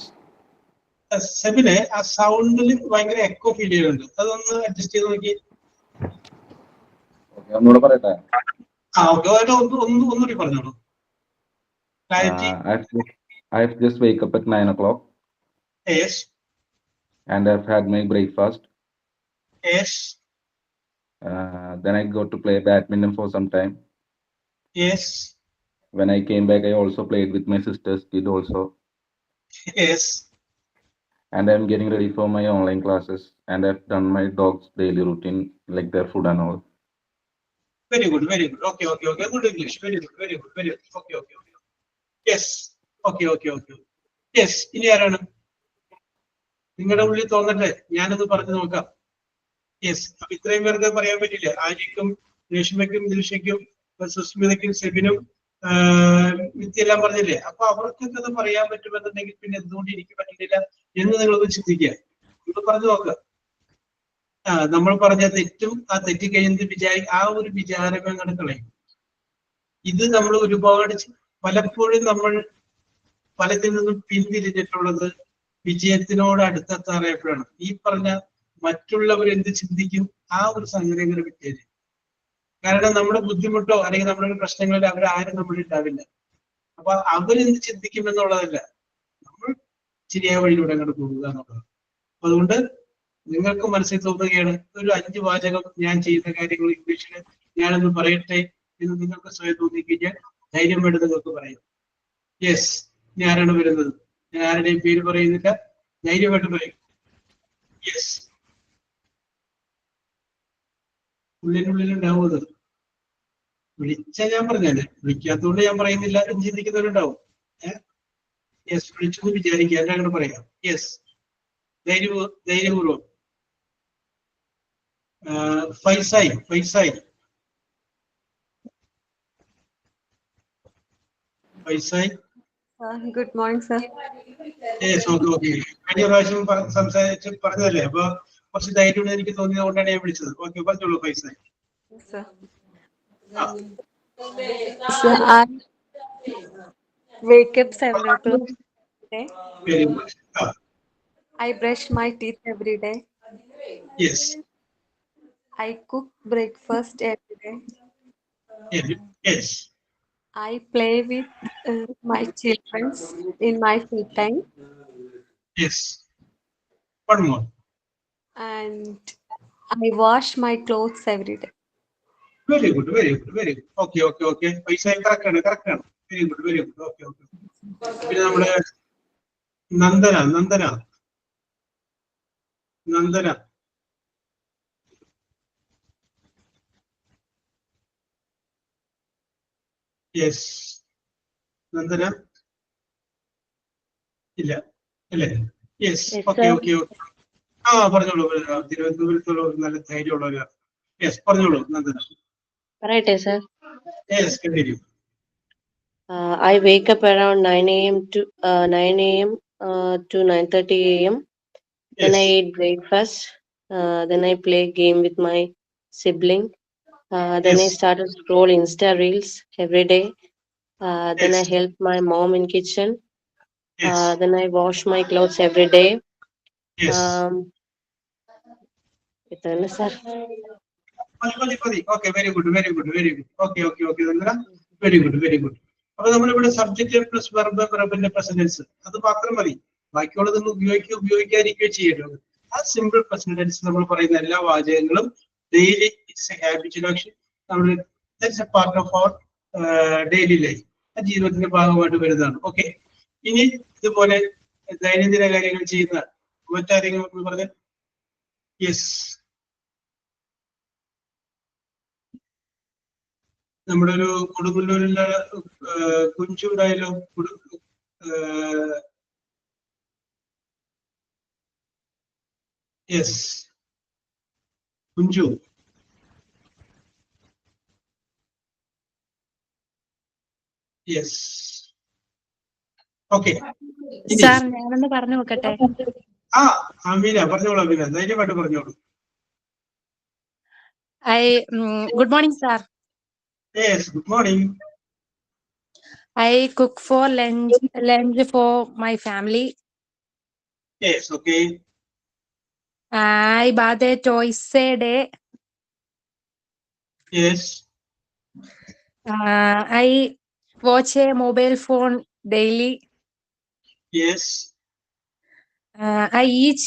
S1: സെബിനെ, ആ സൗണ്ടിൽ ഭയങ്കര എക്കോ ഫീൽ ചെയ്യുന്നുണ്ട്. അതൊന്ന് അഡ്ജസ്റ്റ് ചെയ്ത് നോക്കി.
S8: Okay, ഒന്നുകൂടെ പറയട്ടെ?
S1: ഓക്കെ, ഒന്നുകൂടി പറഞ്ഞോളൂ.
S8: I've just wake up at 9 o'clock.
S1: Yes.
S8: And I've had my breakfast.
S1: Yes.
S8: Then I go to play badminton for some time.
S1: Yes.
S8: When I came back, I also played with my sister's kid also.
S1: Yes.
S8: And I'm getting ready for my online classes. And I've done my dog's daily routine like their food and all.
S1: Very good. Very good. Okay. Okay. Okay. Good English. Very good. Very good. Very good. Okay. Okay. Okay. Yes. Okay. Okay. Okay. Yes. ഇനി ആരാണ്? നിങ്ങളുടെ ഉള്ളിൽ തോന്നട്ടെ, ഞാനത് പറഞ്ഞു നോക്കാം. യെസ്. അപ്പൊ ഇത്രയും പേർക്ക് പറയാൻ പറ്റില്ല. ആര്യക്കും രേഷ്മയ്ക്കും ദിൽഷയ്ക്കും സുസ്മിതയ്ക്കും സെബിനും വിദ്യയെല്ലാം പറഞ്ഞില്ലേ. അപ്പൊ അവർക്കൊക്കെ അത് പറയാൻ പറ്റുമെന്നുണ്ടെങ്കിൽ പിന്നെ എന്തുകൊണ്ട് എനിക്ക് പറ്റുന്നില്ല എന്ന് നിങ്ങളൊന്ന് ചിന്തിക്കുക. നിങ്ങൾ പറഞ്ഞു നോക്കുക. നമ്മൾ പറഞ്ഞ തെറ്റും ആ തെറ്റി കഴിഞ്ഞ് ആ ഒരു വിചാരം അങ്ങോട്ട് കളയും. ഇത് നമ്മൾ ഒരുപാട് പലപ്പോഴും നമ്മൾ പലത്തിൽ നിന്നും പിന്തിരിഞ്ഞിട്ടുള്ളത് വിജയത്തിനോട് അടുത്തെത്താറായപ്പോഴാണ്. ഈ പറഞ്ഞ മറ്റുള്ളവർ എന്ത് ചിന്തിക്കും ആ ഒരു സംഗതികൾ വിട്ടേര്. കാരണം നമ്മുടെ ബുദ്ധിമുട്ടോ അല്ലെങ്കിൽ നമ്മുടെ പ്രശ്നങ്ങളിലോ അവരാരും നമ്മളുണ്ടാവില്ല. അപ്പൊ അവരെന്ത് ചിന്തിക്കും എന്നുള്ളതല്ല, നമ്മൾ ശരിയായ വഴിയിലൂടെ അങ്ങോട്ട് പോകുക എന്നുള്ളത്. അതുകൊണ്ട് നിങ്ങൾക്ക് മനസ്സിൽ തോന്നുകയാണ് ഒരു 5 വാചകം ഞാൻ ചെയ്യുന്ന കാര്യങ്ങൾ ഇംഗ്ലീഷിൽ ഞാനൊന്ന് പറയട്ടെ എന്ന് നിങ്ങൾക്ക് സ്വയം തോന്നിക്കഴിഞ്ഞാൽ ധൈര്യം വേണ്ടി നിങ്ങൾക്ക് പറയാം. യെസ്, ഞാനാണ് വരുന്നത്. ഞാൻ ആരുടെയും പേര് പറയുന്നില്ല, ധൈര്യമായിട്ട് പറയും. യെസ്, ഉള്ളിനുള്ളിലുണ്ടാവുന്നത് വിളിച്ച ഞാൻ പറഞ്ഞല്ലേ, വിളിക്കാത്തതുകൊണ്ട് ഞാൻ പറയുന്നില്ല എന്ന് ചിന്തിക്കുന്നവരുണ്ടാവും. യെസ്, വിളിച്ചു എന്ന് വിചാരിക്കുക, എന്നെ അങ്ങനെ പറയാം. യെസ്, ധൈര്യപൂർവ്വം. ഫൈസായി ഫൈസായി ഫൈസായി
S9: good morning sir.
S1: Yes, okay okay. കഴിഞ്ഞ പ്രാവശ്യം പറഞ്ഞതല്ലേ, അപ്പൊ കുറച്ച് ധൈര്യം എനിക്ക് തോന്നിയത് കൊണ്ടാണ് ഞാൻ വിളിച്ചത്. ഓക്കെ, പറഞ്ഞോളൂ ഫൈസായി.
S9: Sir, I wake up 7 o'clock today.
S1: Very good.
S9: I brush my teeth every day.
S1: Yes.
S9: I cook breakfast every day.
S1: Yes.
S9: I play with my children in my free time.
S1: Yes. One more.
S9: And I wash my clothes every day.
S1: Very good, very good, very good. Okay, okay, okay. ഫൈസായി correct ആണ്, correct ആണ്. Very good, very good. Okay, okay. പിന്നെ നമ്മുടെ നന്ദന. യെസ്, നന്ദന ഇല്ല അല്ലേ? Yes, okay okay okay. പറഞ്ഞോളൂ. തിരുവനന്തപുരത്തുള്ള നല്ല ധൈര്യമുള്ളവരാ. യെസ്, പറഞ്ഞോളൂ നന്ദന.
S10: പറയട്ടെ sir.
S1: Yes, continue.
S10: I wake up around 9 a.m. to 9:30 a.m. Then I eat breakfast. Then I play game with my sibling. Then I start to scroll Insta reels every day. Then I help my mom in kitchen. Then I wash my clothes every day. ഇതാണ് sir.
S1: Okay, very good, very good, very good. Okay okay okay Nandana, very good, very good. അപ്പൊ നമ്മളിവിടെ സബ്ജക്റ്റ് പ്ലസ് വെർബ് വെർബിന്റെ പ്രസന്റൻസ് അത് മാത്രം മതി. ബാക്കിയുള്ളത് നിങ്ങൾ ഉപയോഗിക്കാതിരിക്കുകയോ ചെയ്യേണ്ടത്. ആ സിമ്പിൾ പ്രസന്റ് ടെൻസ് നമ്മൾ പറയുന്ന എല്ലാ വാചകങ്ങളും daily it's a habitual action. നമ്മൾ that's a part of our daily life, ജീവിതത്തിന്റെ ഭാഗമായിട്ട് വരുന്നതാണ്. ഓക്കെ, ഇനി ഇതുപോലെ ദൈനംദിന കാര്യങ്ങൾ ചെയ്യുന്ന മറ്റാരെങ്കിലും പറഞ്ഞ. യെസ്, നമ്മുടെ ഒരു കൊടുങ്ങല്ലൂരിലുള്ള കുഞ്ചു ഉണ്ടായല്ലോ. Yes, Kunju. Yes, okay.
S11: Sir, ഞാനൊന്ന് പറഞ്ഞു നോക്കട്ടെ.
S1: അമീന പറഞ്ഞോളൂ. അമീന ധൈര്യമായിട്ട് പറഞ്ഞോളൂ.
S11: Good morning sir.
S1: Yes, good morning.
S11: I cook for lunch for my family.
S1: Yes, okay.
S11: I buy twice a day.
S1: Yes.
S11: I watch a mobile phone daily.
S1: Yes.
S11: I eat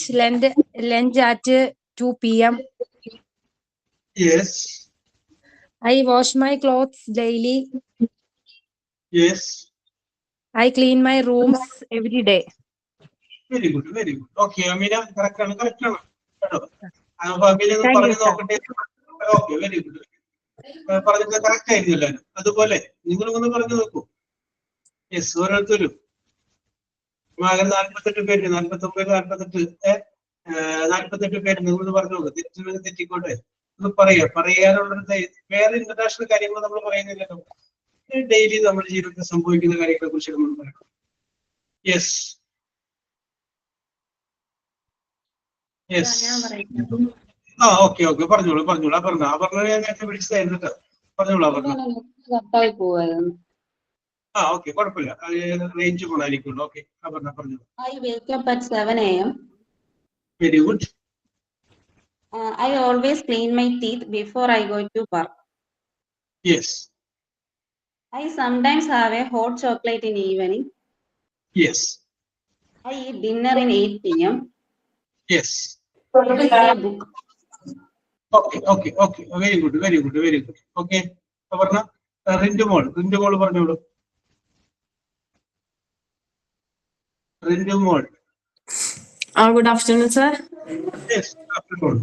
S11: lunch at 2 p.m.
S1: Yes.
S11: I wash my clothes daily.
S1: Yes.
S11: I clean my rooms every day.
S1: Very good, very good. Okay, Amina, correct ആണ്, correct ആണ്. കേട്ടോ? അപ്പൊ അമീന പറഞ്ഞു നോക്കട്ടെ. Okay, very good. പറഞ്ഞത് കറക്റ്റ് ആയിരുന്നല്ലോ. അതുപോലെ നിങ്ങളൊന്ന് പറഞ്ഞു നോക്കൂ. യെസ്, ഓരോരുത്തരും. 48 പേര്, 49, 48. 48 പേര് നിങ്ങൾ പറഞ്ഞു നോക്ക്, തെറ്റുണ്ടെങ്കിൽ തെറ്റിക്കോട്ടെ, ഒന്ന് പറയാനുള്ളത് വേറെ ഇന്റർനാഷണൽ കാര്യങ്ങൾ നമ്മൾ പറയുന്നില്ലല്ലോ. ഡെയിലി നമ്മുടെ ജീവിതത്തിൽ സംഭവിക്കുന്ന കാര്യങ്ങളെ കുറിച്ച് നമ്മൾ പറയണം. യെസ് ഓക്കെ പറഞ്ഞോളൂ. അപർണ ഞാൻ നേരത്തെ വിളിച്ചതായിരുന്നു കേട്ടോ. പറഞ്ഞോളൂ അപർണ. ഓക്കെ, കുഴപ്പമില്ല, റേഞ്ച് പോണായിരിക്കുള്ളൂ. ഓക്കെ അപർണ പറഞ്ഞോളൂ.
S5: I wake up at 7 a.m.
S1: Very good.
S5: I always clean my teeth before I go to work.
S1: Yes.
S5: I sometimes have a hot chocolate in evening.
S1: Yes.
S5: I eat dinner in 8 p.m.
S1: Yes.
S5: I read a book.
S1: Okay very good. Okay Aparna. Rindu മോൾ പറഞ്ഞോളൂ. റിൻഡു മോൾ.
S12: Good afternoon, sir.
S1: Yes, afternoon.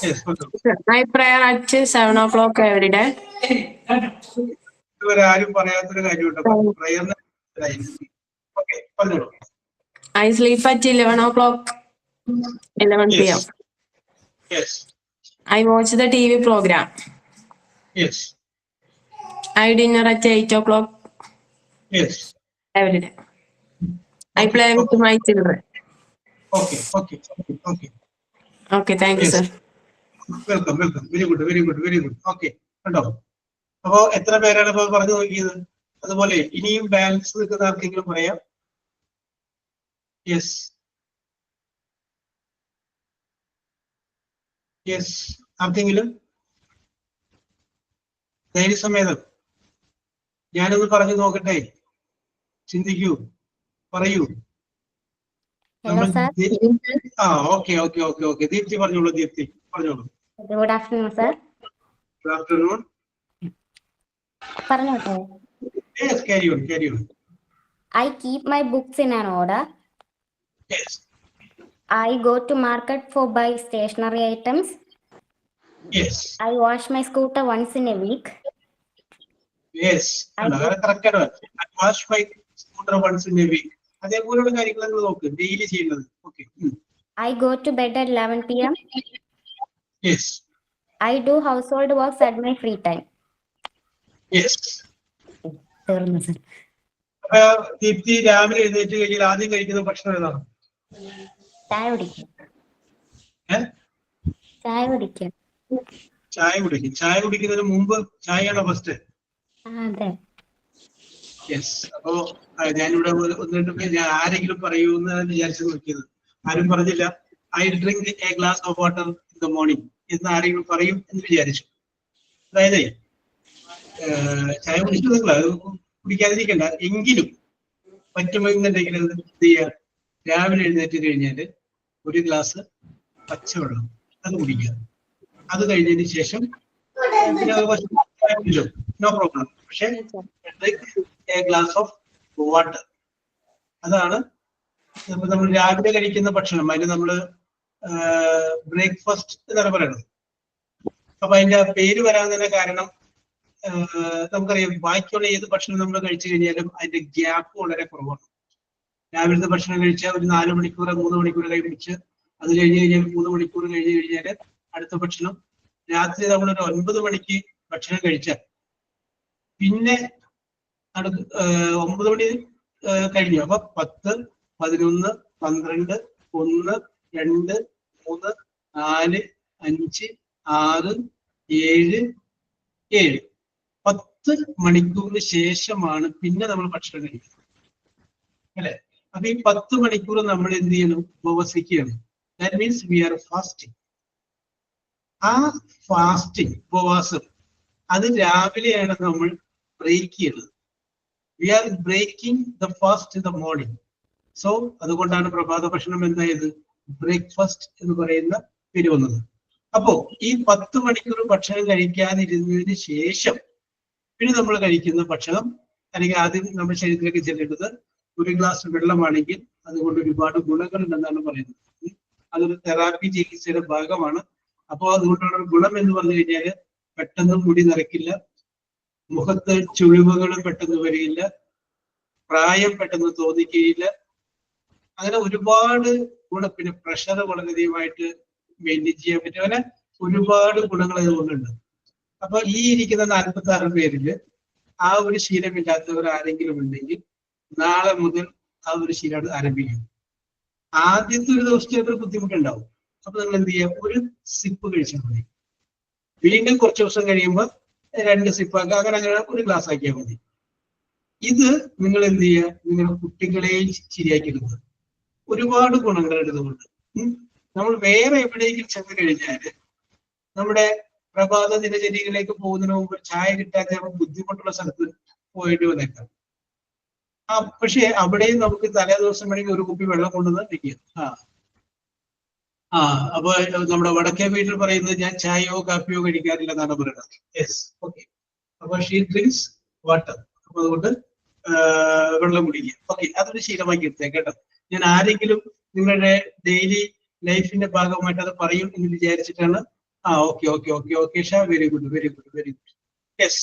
S1: Yes,
S12: Sir, I pray at 7 o'clock every day.
S1: ഇതുവരെ ആരും പറയാത്തൊരു കാര്യമുണ്ട്. ഓക്കെ പറഞ്ഞോളൂ.
S12: I sleep at 11 o'clock, 11 p.m.
S1: Yes.
S12: I watch the TV program.
S1: Yes.
S12: I dinner at 8 o'clock
S1: Yes.
S12: every day. I play with my children.
S1: Okay.
S12: Okay, thank you,
S1: Yes.
S12: sir.
S1: Welcome. Very good. Okay കണ്ടോ. അപ്പോ എത്ര പേരാണ് ഇപ്പൊ പറഞ്ഞു നോക്കിയത്? അതുപോലെ ഇനിയും ബാലൻസ് നിൽക്കുന്ന ആർക്കെങ്കിലും പറയാം? യെസ് ആർക്കെങ്കിലും? ധൈര്യസമേതം ഞാനൊന്ന് പറഞ്ഞു നോക്കട്ടെ, ചിന്തിക്കൂ, പറയൂ. ഓക്കെ. ദീപ്തി പറഞ്ഞോളൂ.
S3: Good afternoon, sir.
S1: Good afternoon.
S3: പറഞ്ഞോട്ടെ.
S1: Yes, carry on.
S3: I keep my books in an order.
S1: Yes.
S3: I go to market for buy stationery items.
S1: Yes.
S3: I wash my scooter once in a week.
S1: Yes. Correct. I wash my scooter once in a week. അതേപോലുള്ള കാര്യങ്ങൾ നോക്ക്, ഡെയിലി ചെയ്യുന്നത്. Okay.
S3: I go to bed at 11 p.m.
S1: Yes.
S3: I do household works at my free time.
S1: Yes. Deepthi രാവിലെ എഴുന്നേറ്റ് കഴിഞ്ഞാൽ ആദ്യം കഴിക്കുന്ന ഭക്ഷണം ഏതാണ്?
S3: ചായ
S1: കുടിക്കുന്നതിന് മുമ്പ് ചായയാണോ ഫസ്റ്റ്?
S3: അതെ.
S1: യെസ്. അപ്പോ ഞാനിവിടെ ഒന്ന് രണ്ട് പേര് ആരെങ്കിലും പറയൂ എന്ന് വിചാരിച്ചു നോക്കിയത്, ആരും പറഞ്ഞില്ല. I drink A glass of water in the morning എന്ന് ആരെങ്കിലും പറയും എന്ന് വിചാരിച്ചു. അതായത് ചായ കുടിക്കുന്നില്ല, കുടിക്കാതിരിക്കണ്ട, എങ്കിലും പറ്റുമെന്നുണ്ടെങ്കിൽ എന്ത് ചെയ്യുക, രാവിലെ എഴുന്നേറ്റ് കഴിഞ്ഞാല് ഒരു ഗ്ലാസ് പച്ചവെള്ളം അത് കുടിക്കുക. അത് കഴിഞ്ഞതിന് ശേഷം നോ പ്രോബ്ലം, പക്ഷെ എ ഗ്ലാസ് ഓഫ് വാട്ടർ, അതാണ് നമ്മൾ രാവിലെ കഴിക്കുന്ന ഭക്ഷണം. അതിന് നമ്മള് ബ്രേക്ക്ഫാസ്റ്റ് എന്നാണ് പറയുന്നത്. അപ്പൊ അതിന്റെ പേര് വരാൻ തന്നെ കാരണം നമുക്കറിയാം, ബാക്കിയുള്ള ഏത് ഭക്ഷണം നമ്മൾ കഴിച്ചു കഴിഞ്ഞാലും അതിന്റെ ഗ്യാപ്പ് വളരെ കുറവാണ്. രാവിലത്തെ ഭക്ഷണം കഴിച്ചാൽ ഒരു 4 മണിക്കൂർ 3 മണിക്കൂർ കഴിച്ച് അത് കഴിഞ്ഞ് കഴിഞ്ഞാൽ 3 മണിക്കൂർ കഴിഞ്ഞ് കഴിഞ്ഞാൽ അടുത്ത ഭക്ഷണം. രാത്രി നമ്മളൊരു 9 മണിക്ക് ഭക്ഷണം കഴിച്ചാൽ പിന്നെ 9 മണി കഴിഞ്ഞു. അപ്പൊ 10, 11, 12, 1, 2, 3, 4, 5, 6, 7, 10 മണിക്കൂറിന് ശേഷമാണ് പിന്നെ നമ്മൾ ഭക്ഷണം കഴിക്കുന്നത്, അല്ലെ? അപ്പൊ ഈ 10 മണിക്കൂർ നമ്മൾ എന്ത് ചെയ്യണം? ഉപവസിക്കുകയാണ്. That means we are fasting. ആ ഫാസ്റ്റിംഗ്, ഉപവാസം, അത് രാവിലെയാണ് നമ്മൾ ബ്രേക്ക് ചെയ്യുന്നത്. We are breaking the fast in the morning. So അതുകൊണ്ടാണ് പ്രഭാത ഭക്ഷണം എന്തായത്? ബ്രേക്ക്ഫാസ്റ്റ് എന്ന് പറയുന്ന പേര് വന്നത്. അപ്പോ ഈ 10 മണിക്കൂർ ഭക്ഷണം കഴിക്കാതിരുന്നതിന് ശേഷം പിന്നെ നമ്മൾ കഴിക്കുന്ന ഭക്ഷണം, അല്ലെങ്കിൽ ആദ്യം നമ്മുടെ ശരീരത്തിലേക്ക് ചെല്ലേണ്ടത് ഒരു ഗ്ലാസ് വെള്ളമാണെങ്കിൽ അതുകൊണ്ട് ഒരുപാട് ഗുണങ്ങളുണ്ടെന്നാണ് പറയുന്നത്. അതൊരു തെറാപ്പി ചികിത്സയുടെ ഭാഗമാണ്. അപ്പോൾ അതുകൊണ്ടുള്ള ഗുണം എന്ന് പറഞ്ഞു കഴിഞ്ഞാൽ പെട്ടെന്ന് മുടി നരക്കില്ല, മുഖത്ത് ചുളിവുകളും പെട്ടെന്ന് വരികയില്ല, പ്രായം പെട്ടെന്ന് തോന്നിക്കുകയില്ല, അങ്ങനെ ഒരുപാട് ഗുണം, പിന്നെ പ്രഷർ വളരെയധികമായിട്ട് മെയിൻറ്റെയിൻ ചെയ്യാൻ പറ്റും. അങ്ങനെ ഒരുപാട് ഗുണങ്ങൾ ഇതുകൊണ്ടുണ്ട്. അപ്പൊ ഈ ഇരിക്കുന്ന 46 പേരിൽ ആ ഒരു ശീലമില്ലാത്തവർ ആരെങ്കിലും ഉണ്ടെങ്കിൽ നാളെ മുതൽ ആ ഒരു ശീലം ആരംഭിക്കും. ആദ്യത്തെ ഒരു ദിവസത്തെ ഒരു ബുദ്ധിമുട്ടുണ്ടാവും. അപ്പൊ നിങ്ങൾ എന്ത് ചെയ്യുക, ഒരു സിപ്പ് കഴിച്ചാൽ മതി. വീണ്ടും കുറച്ച് ദിവസം കഴിയുമ്പോൾ 2 സിപ്പാക്കുക, അങ്ങനെ ഒരു ഗ്ലാസ് ആക്കിയാൽ മതി. ഇത് നിങ്ങൾ എന്ത് ചെയ്യുക, നിങ്ങളുടെ കുട്ടികളെയും ശരിയാക്കിയെടുക്കുക. ഒരുപാട് ഗുണങ്ങളുണ്ട് ഇതുകൊണ്ട്. നമ്മൾ വേറെ എവിടെയെങ്കിലും ചെന്ന് കഴിഞ്ഞാല് നമ്മുടെ പ്രഭാത ദിനചര്യകളിലേക്ക് പോകുന്നതിന് മുമ്പ് ചായ കിട്ടാത്ത ബുദ്ധിമുട്ടുള്ള സ്ഥലത്ത് പോയിട്ട് വന്നേക്കാം. പക്ഷെ അവിടെയും നമുക്ക് തലേ ദിവസം വേണമെങ്കിൽ ഒരു കുപ്പി വെള്ളം കൊണ്ടുവന്ന് വെക്കുക. അപ്പൊ നമ്മുടെ വടക്കേ വീട്ടിൽ പറയുന്നത് ഞാൻ ചായയോ കാപ്പിയോ കഴിക്കാറില്ല എന്നാണ് പറയുന്നത്. Yes, okay. അപ്പൊ ഷീ ഡ്രിങ്ക്സ് വാട്ടർ. അപ്പൊ അതുകൊണ്ട് വെള്ളം കുടിക്കുക. ഓക്കെ, അതൊരു ശീലമാക്കി എടുത്തേക്ക് കേട്ടോ. ഞാൻ ആരെങ്കിലും നിങ്ങളുടെ ഡെയിലി ലൈഫിന്റെ ഭാഗമായിട്ട് അത് പറയും എന്ന് വിചാരിച്ചിട്ടാണ്. Okay okay okay okay Shah, very good very good very good. Yes,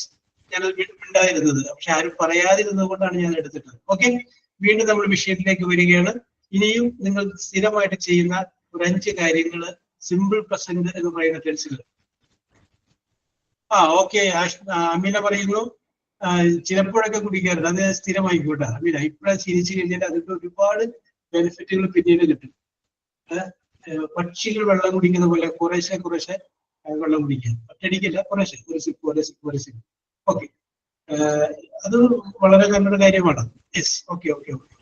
S1: ഞാനത് ഉണ്ടായിരുന്നത്, പക്ഷെ ആരും പറയാതിരുന്നത് കൊണ്ടാണ് ഞാൻ എടുത്തിട്ടത്. ഓക്കെ, വീണ്ടും നമ്മൾ വിഷയത്തിലേക്ക് വരികയാണ്. ഇനിയും നിങ്ങൾ സ്ഥിരമായിട്ട് ചെയ്യുന്ന ഒരു 5 കാര്യങ്ങൾ സിമ്പിൾ പ്രസന്റ് എന്ന് പറയുന്ന ടെൻസിൽ. ഓക്കെ, അമീന പറയുന്നു ചിലപ്പോഴൊക്കെ കുടിക്കാറുണ്ട്. അത് സ്ഥിരമായിക്കോട്ടെ അമീന. ഇപ്പോഴാണ് ശീലിച്ചു കഴിഞ്ഞാൽ അതിന്റെ ഒരുപാട് ബെനിഫിറ്റുകൾ പിന്നീട് കിട്ടും. പക്ഷികൾ വെള്ളം കുടിക്കുന്ന പോലെ കുറേശ്ശെ കുറേശ്ശെ വെള്ളം കുടിക്കുക. ഒറ്റയടിക്കല്ല, കുറേശ്ശെ, ഒരു സിപ്പ് ഒരു സിപ്പ് ഒരു സിപ്പ്. ഓക്കെ, അത് വളരെ നല്ലൊരു കാര്യമാണ്. Yes, okay okay okay.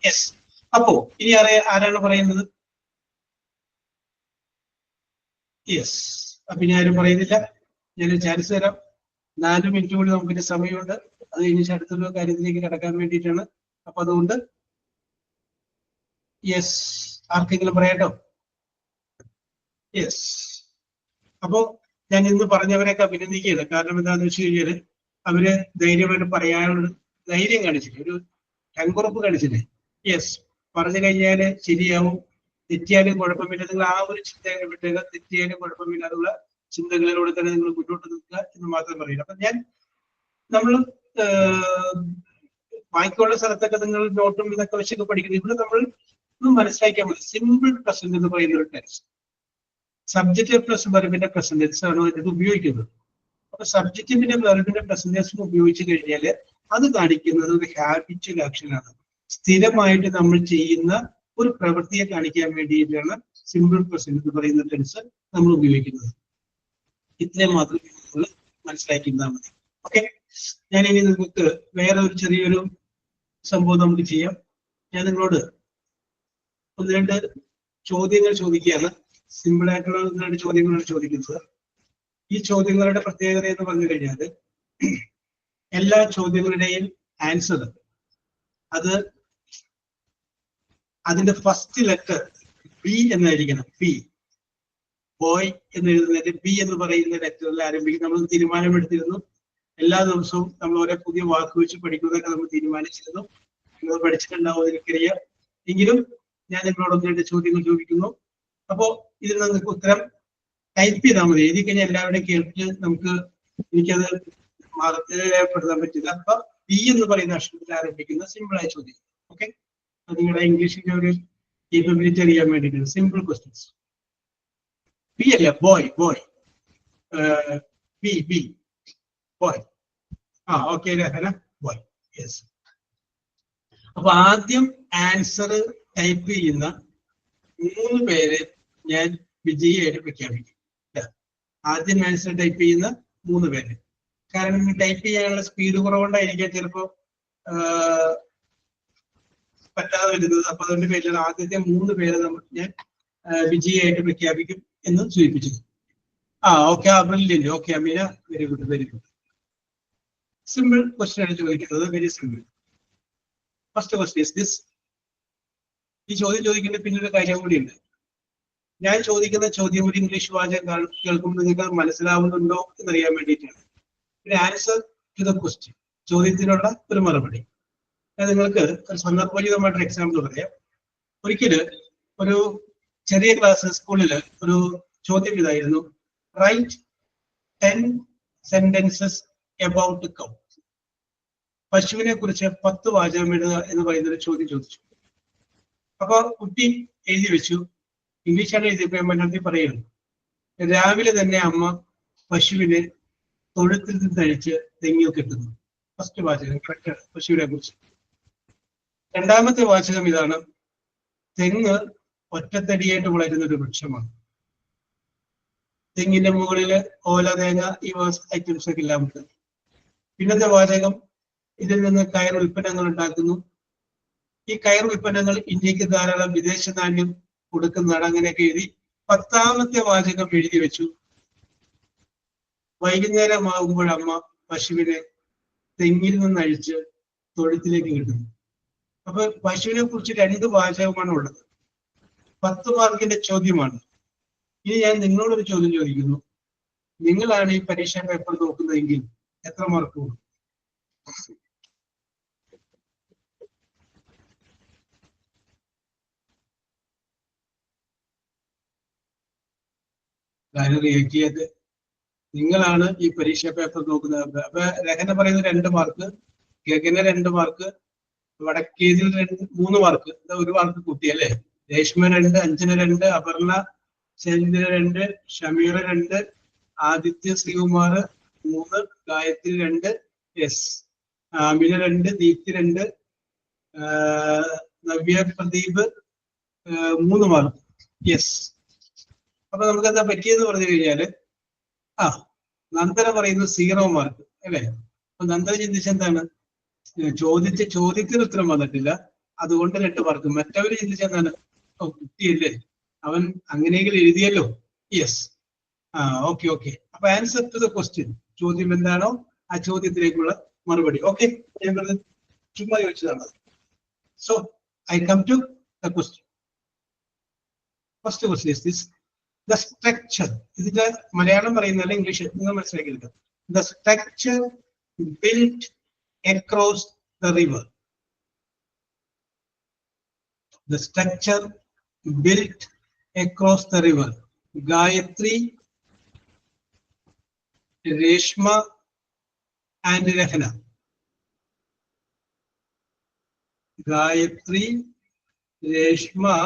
S1: Yes, അപ്പോ ഇനി ആരാണ് പറയുന്നത്? യെസ്, അപ്പൊ ഇനി ആരും പറയുന്നില്ല. ഞാൻ ചാൻസ് തരാം. 4 മിനിറ്റ് കൂടി നമുക്കിന്റെ സമയമുണ്ട്. അത് കഴിഞ്ഞ് അടുത്തൊരു കാര്യത്തിലേക്ക് കടക്കാൻ വേണ്ടിയിട്ടാണ്. അപ്പൊ അതുകൊണ്ട് യെസ്, ആർക്കെങ്കിലും പറയാട്ടോ? യെസ്. അപ്പോ ഞാൻ ഇന്ന് പറഞ്ഞവരെയൊക്കെ അഭിനന്ദിക്കുകയാണ്. കാരണം എന്താണെന്ന് വെച്ച് കഴിഞ്ഞാല് അവര് ധൈര്യമായിട്ട് പറയാനുള്ള ധൈര്യം കാണിച്ചില്ലേ, ഒരു ചങ്കുറപ്പ് കാണിച്ചില്ലേ. യെസ്, പറഞ്ഞു കഴിഞ്ഞാല് ശരിയാവും, തെറ്റിയാലും കുഴപ്പമില്ല. നിങ്ങൾ ആ ഒരു ചിന്തയെ വിട്ടേക്ക്. തെറ്റിയാലും കുഴപ്പമില്ലാതുള്ള ചിന്തകളിലൂടെ തന്നെ നിങ്ങൾ മുന്നോട്ട് നിൽക്കുക എന്ന് മാത്രം പറയുന്നു. അപ്പൊ നമ്മൾ ബാക്കിയുള്ള സ്ഥലത്തൊക്കെ നിങ്ങൾ നോട്ടും ഇതൊക്കെ വെച്ചൊക്കെ പഠിക്കുന്നത്. ഇവിടെ നമ്മൾ മനസ്സിലാക്കിയാൽ മതി. സിമ്പിൾ പ്രസന്റ് എന്ന് പറയുന്ന ഒരു ടെൻസ്, സബ്ജക്റ്റ് പ്ലസ് വെർബിന്റെ പ്രസന്റൻസ് ആണ് ഇത് ഉപയോഗിക്കുന്നത്. അപ്പൊ സബ്ജക്റ്റിന്റെ വെർബിന്റെ പ്രസന്റൻസ് ഉപയോഗിച്ച് കഴിഞ്ഞാൽ അത് കാണിക്കുന്നത് ഒരു ഹാബിച്വൽ ആക്ഷനാണ്. സ്ഥിരമായിട്ട് നമ്മൾ ചെയ്യുന്ന ഒരു പ്രവൃത്തിയെ കാണിക്കാൻ വേണ്ടിയിട്ടാണ് സിമ്പിൾ പ്രസന്റ് എന്ന് പറയുന്ന ടെൻസ് നമ്മൾ ഉപയോഗിക്കുന്നത്. ഇത്രയും മാത്രം നിങ്ങൾ മനസ്സിലാക്കിയിരുന്നാൽ മതി. ഓക്കെ, ഞാനിനി നിങ്ങൾക്ക് വേറെ ഒരു ചെറിയൊരു സംഭവം നമുക്ക് ചെയ്യാം. ഞാൻ നിങ്ങളോട് 1-2 ചോദ്യങ്ങൾ ചോദിക്കുകയാണ്. സിമ്പിൾ ആയിട്ടുള്ള 1-2 ചോദ്യങ്ങളാണ് ചോദിക്കുന്നത്. ഈ ചോദ്യങ്ങളുടെ പ്രത്യേകത എന്ന് പറഞ്ഞു കഴിഞ്ഞാൽ എല്ലാ ചോദ്യങ്ങളുടെയും ആൻസർ അത് അതിന്റെ ഫസ്റ്റ് ലെറ്റർ ബി എന്നായിരിക്കണം. പി, ബോയ് എന്ന് എഴുതുന്നതിന് ബി എന്ന് പറയുന്ന ലെറ്ററിൽ ആരംഭിക്കും. നമ്മൾ തീരുമാനമെടുത്തിരുന്നു. എല്ലാ ദിവസവും നമ്മൾ ഓരോ പുതിയ വാക്ക് വെച്ച് പഠിക്കുന്നതൊക്കെ നമ്മൾ തീരുമാനിച്ചിരുന്നു. നിങ്ങൾ പഠിച്ചിട്ടുണ്ടാവും, എനിക്കറിയാം. എങ്കിലും ഞാൻ നിങ്ങളോട് 1-2 ചോദ്യങ്ങൾ ചോദിക്കുന്നു. അപ്പോ ഇതിൽ നിങ്ങൾക്ക് ഉത്തരം ടൈപ്പ് ചെയ്താൽ മതി. എഴുതി കഴിഞ്ഞാൽ എല്ലാവരുടെയും കേൾപ്പിച്ച് എനിക്കത് മാർക്ക് രേഖപ്പെടുത്താൻ പറ്റില്ല. അപ്പൊ ബി എന്ന് പറയുന്ന അക്ഷരത്തിൽ ആരംഭിക്കുന്ന സിമ്പിളായ ചോദ്യം. ഓക്കെ, നിങ്ങളുടെ ഇംഗ്ലീഷിന്റെ ഒരു കേപ്പബിലിറ്റി അറിയാൻ വേണ്ടിയിട്ട് സിമ്പിൾ ക്വസ്റ്റ്യൻസ്. ബി അല്ല, boy boy B B boy. Okay Rahana, boy. Yes. അപ്പൊ ആദ്യം ആൻസർ ടൈപ്പ് ചെയ്യുന്ന 3 പേര് ഞാൻ വിജയിയായിട്ട് പ്രഖ്യാപിക്കും. ആദ്യം ആൻസർ ടൈപ്പ് ചെയ്യുന്ന 3 പേര്. കാരണം ടൈപ്പ് ചെയ്യാനുള്ള സ്പീഡ് കുറവുകൊണ്ടായിരിക്കാം ചിലപ്പോ പറ്റാതെ വരുന്നത്. അപ്പൊ അതുകൊണ്ട് പേരിൽ ആദ്യത്തെ 3 പേരെ ഞാൻ വിജയിയായിട്ട് പ്രഖ്യാപിക്കും എന്ന് സൂചിപ്പിച്ചു. Okay, brilliant. Okay Ameena, very good very good. Simple question ആണ് ചോദിക്കുന്നത്. Very simple. First question is this. ഈ ചോദ്യം ചോദിക്കേണ്ട പിന്നൊരു കാര്യം കൂടിയുണ്ട്. ഞാൻ ചോദിക്കുന്ന ചോദ്യം ഒരു ഇംഗ്ലീഷ് വാചകം കേൾക്കുമ്പോൾ നിങ്ങൾക്ക് മനസ്സിലാവുന്നുണ്ടോ എന്നറിയാൻ വേണ്ടിയിട്ടാണ്. ഒരു ആൻസർ ടു ദ ക്വസ്റ്റ്യൻ, ചോദ്യത്തിനുള്ള ഒരു മറുപടി. ഞാൻ നിങ്ങൾക്ക് ഒരു സന്ദർഭോചിതമായിട്ടൊരു എക്സാമ്പിൾ പറയാം. ഒരിക്കല് ഒരു ചെറിയ ക്ലാസ് സ്കൂളിൽ ഒരു ചോദ്യം ഇതായിരുന്നു, റൈറ്റ് 10 sentences about cow. പശുവിനെ കുറിച്ച് 10 വാചകം എഴുതുക എന്ന് പറയുന്ന ഒരു ചോദ്യം ചോദിച്ചു. അപ്പൊ കുട്ടി എഴുതി വെച്ചു, ഇംഗ്ലീഷാണ് എഴുതിയപ്പോ മലയാളത്തിൽ പറയുന്നു. രാവിലെ തന്നെ അമ്മ പശുവിനെ തൊഴുത്തിൽ നിന്നഴിച്ച് തെങ്ങിൽ കെട്ടുന്നു. ഫസ്റ്റ് വാചകം കറക്റ്റാണ്, പശുവിനെ കുറിച്ച്. രണ്ടാമത്തെ വാചകം ഇതാണ്, തെങ്ങ് ഒറ്റത്തടിയായിട്ട് വളരുന്ന ഒരു വൃക്ഷമാണ്. തെങ്ങിന്റെ മുകളില് ഓല, തേങ്ങ, ഈ ഐറ്റംസ് ഒക്കെ എല്ലാം ഉണ്ട്. പിന്നത്തെ വാചകം, ഇതിൽ നിന്ന് കയർ ഉൽപ്പന്നങ്ങൾ ഉണ്ടാക്കുന്നു. ഈ കയർ ഉൽപ്പന്നങ്ങൾ ഇന്ത്യക്ക് ധാരാളം വിദേശ നാണ്യം കൊടുക്കുന്നതാണ്. അങ്ങനെയൊക്കെ എഴുതി. 10ാമത്തെ വാചകം എഴുതി വെച്ചു, വൈകുന്നേരമാകുമ്പോഴമ്മ പശുവിനെ തെങ്ങിൽ നിന്ന് അഴിച്ച് തൊഴുത്തിലേക്ക് കിട്ടുന്നു. അപ്പൊ പശുവിനെ കുറിച്ച് 2 വാചകമാണ് ഉള്ളത്. 10 മാർക്കിന്റെ ചോദ്യമാണ്. ഇനി ഞാൻ നിങ്ങളോടൊരു ചോദ്യം ചോദിക്കുന്നു. നിങ്ങളാണ് ഈ പരീക്ഷാ പേപ്പർ നോക്കുന്നതെങ്കിൽ എത്ര മാർക്ക് കൊടുക്കും? കാര്യം റിയാക്ട് ചെയ്യാതെ നിങ്ങളാണ് ഈ പരീക്ഷാ പേപ്പർ നോക്കുന്നത്. അപ്പൊ രഹന പറയുന്നത് 2 mark, Gagana 2 mark, Vadakkethil 3 mark, 1 mark കൂട്ടി അല്ലേ? Reshma 2, Anjana 2, Aparna, Shailaja 2, Shameera 2, Aditya Sreekumar 3, Gayathri 2, yes, Amina 2, Deepthi 2, Navya Pradeep 3 mark. Yes. അപ്പൊ നമുക്ക് എന്താ പറ്റിയെന്ന് പറഞ്ഞു കഴിഞ്ഞാല്, നന്ദന പറയുന്നത് 0 മാർക്ക് അല്ലെ? അപ്പൊ നന്ദന ചിന്തിച്ച എന്താണ്, ചോദ്യത്തിന് ഉത്തരം വന്നിട്ടില്ല, അതുകൊണ്ട് 2 മാർക്ക്. മറ്റവര് ചിന്തിച്ചെന്താണ്, കുട്ടിയല്ലേ അവൻ അങ്ങനെയെങ്കിലും എഴുതിയല്ലോ. യെസ്. Okay okay. അപ്പൊ ആൻസർ ടു ദ ക്വസ്റ്റ്യൻ, ചോദ്യം എന്താണോ ആ ചോദ്യത്തിലേക്കുള്ള മറുപടി. ഓക്കെ, ഞാൻ ചുമ്മാ ചോദിച്ചതാണ്. So I come to the question. First question is this: the structure, ഇതിന്റെ മലയാളം പറയുന്നതല്ല, ഇംഗ്ലീഷ് നിങ്ങൾ മനസ്സിലാക്കിയെടുക്കുക. The structure built across the river. The structure built across the river. Gayatri, Reshma and Rahana. Gayatri, Reshma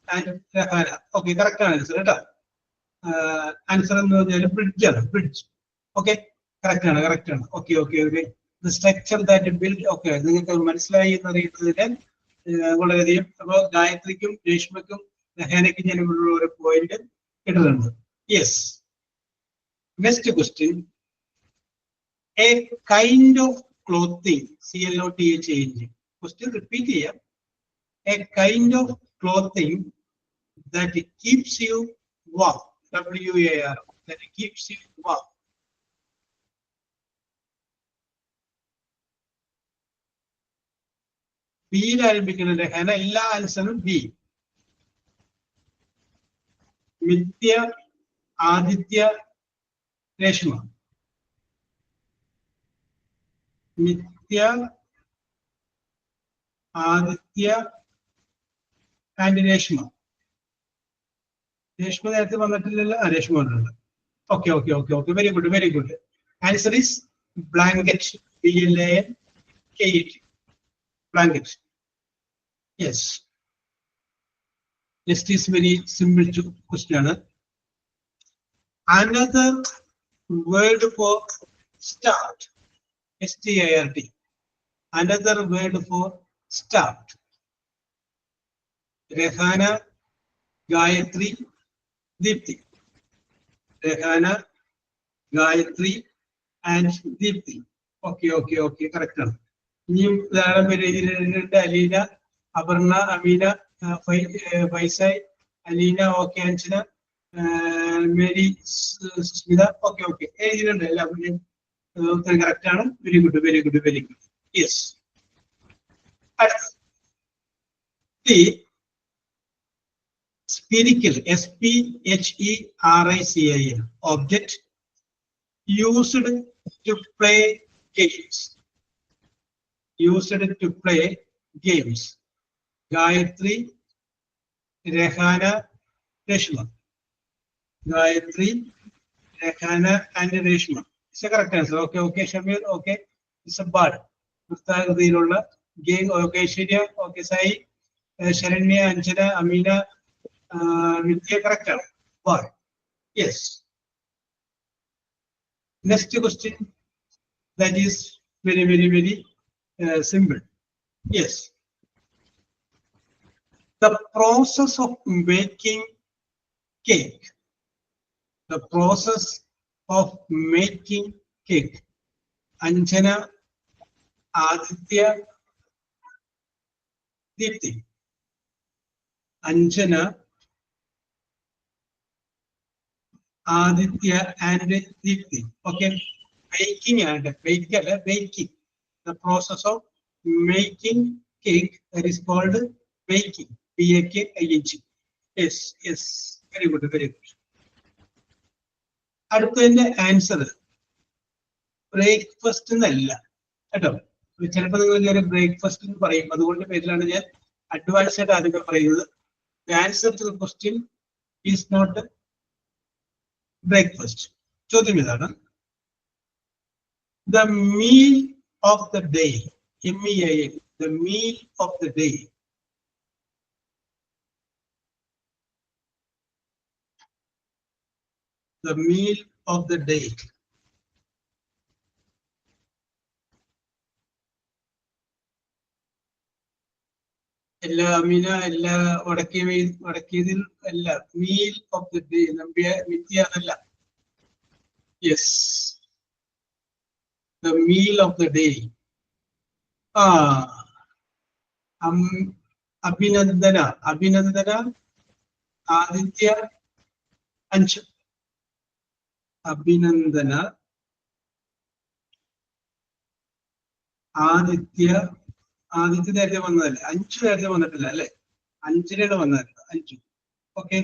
S1: and Rahana. Okay, correct answer കേട്ടോ. ആൻസർ എന്ന് പറഞ്ഞാൽ ബ്രിഡ്ജ് ആണ്, ബ്രിഡ്ജ്. ഓക്കെ, കറക്റ്റ് ആണ്. Okay. The structure that built, okay, നിങ്ങൾക്ക് മനസ്സിലായി എന്നറിയുന്നതിന് വളരെയധികം. അപ്പൊ ഗായത്രിക്കും രേഷ്മയ്ക്കും രഹാനയ്ക്കും ഞാൻ ഒരു പോയിന്റ് ഇടുന്നുണ്ട്. Yes. Next question: a kind of clothing, CLOTH. Question repeat ചെയ്യാം. A kind of clothing that keeps you warm, WAR, that keeps you warm. ബിയിൽ ആരംഭിക്കുന്നുണ്ട് ഹന. എല്ലാ ആൻസറും ബി. മിഥ്യ, ആദിത്യ, രേഷ്മ. മിഥ്യ, ആദിത്യ ആൻഡ് രേഷ്മ. രേഷ്മ നേരത്തെ വന്നിട്ടില്ലല്ലോ. രേഷ്മ വന്നിട്ടുണ്ട്. Okay. Very good. Answer is blanket, BLANKET, blanket. Yes. Next is very simple question ആണ്. Another word for start, START. Another word for start. Rahana, Gayathri, Deepthi. Rahana, Gayathri and Deepthi. Okay, correct ആണ്. ഇനിയും ധാരാളം പേര് എഴുതിയിട്ടുണ്ട്. Aleena, Aparna, Ameena, Faisai, Aleena, okay, Anjana, Mary, Susmitha. Okay എഴുതിയിട്ടുണ്ട്. എല്ലാവരും ഉത്തരം കറക്റ്റ് ആണ്. Very good. Yes. Spherical, SPHERICAL object used to play games. Gayatri, Rahana, Reshma. Gayatri, Rahana and Reshma. It's a correct answer. Okay, Shamir. Okay, it's a bird. Game. Okay, Shirya. Okay, Sai. Sharanya, Anjana, Amina, Nitya, correct? War. Yes. Next question. That is very, very, very simple. Yes. The process of making cake. The process of making cake. Anjana, Aditya, Deepthi. Anjana, Aditya, and Deepthi. Okay. Baking and baking. The process of making cake, that is called baking. Baking. Yes, yes. Very good, very good. അടുത്തതിന്റെ ആൻസർ ബ്രേക്ക്ഫാസ്റ്റ് എന്നല്ല കേട്ടോ. ചിലപ്പോൾ നിങ്ങൾ ഞാൻ ബ്രേക്ക്ഫാസ്റ്റ് എന്ന് പറയും, അതുകൊണ്ട് പേരിലാണ് ഞാൻ അഡ്വാൻസ് ആയിട്ട് ആദ്യമേ പറയുന്നത്. The answer to the question is not breakfast. ചോദ്യം ഇതാണ്, the meal of the day, MEAL, the meal of the day. The meal of the day. എല്ലാ അമീന, എല്ലാ വടക്കിയതിൽ അല്ല. മീൽ ഓഫ് ദ ഡേ നമ്പിയ വിദ്യ അതല്ല. Yes, the meal of the day. Abhinandana, Adithya, അഞ്ച്. അഭിനന്ദന, ആദിത്യ നേരത്തെ വന്നതല്ലേ? അഞ്ച് നേരത്തെ വന്നിട്ടില്ല അല്ലെ? അഞ്ചിനാണ് വന്നത്. അഞ്ചു. ഓക്കെ.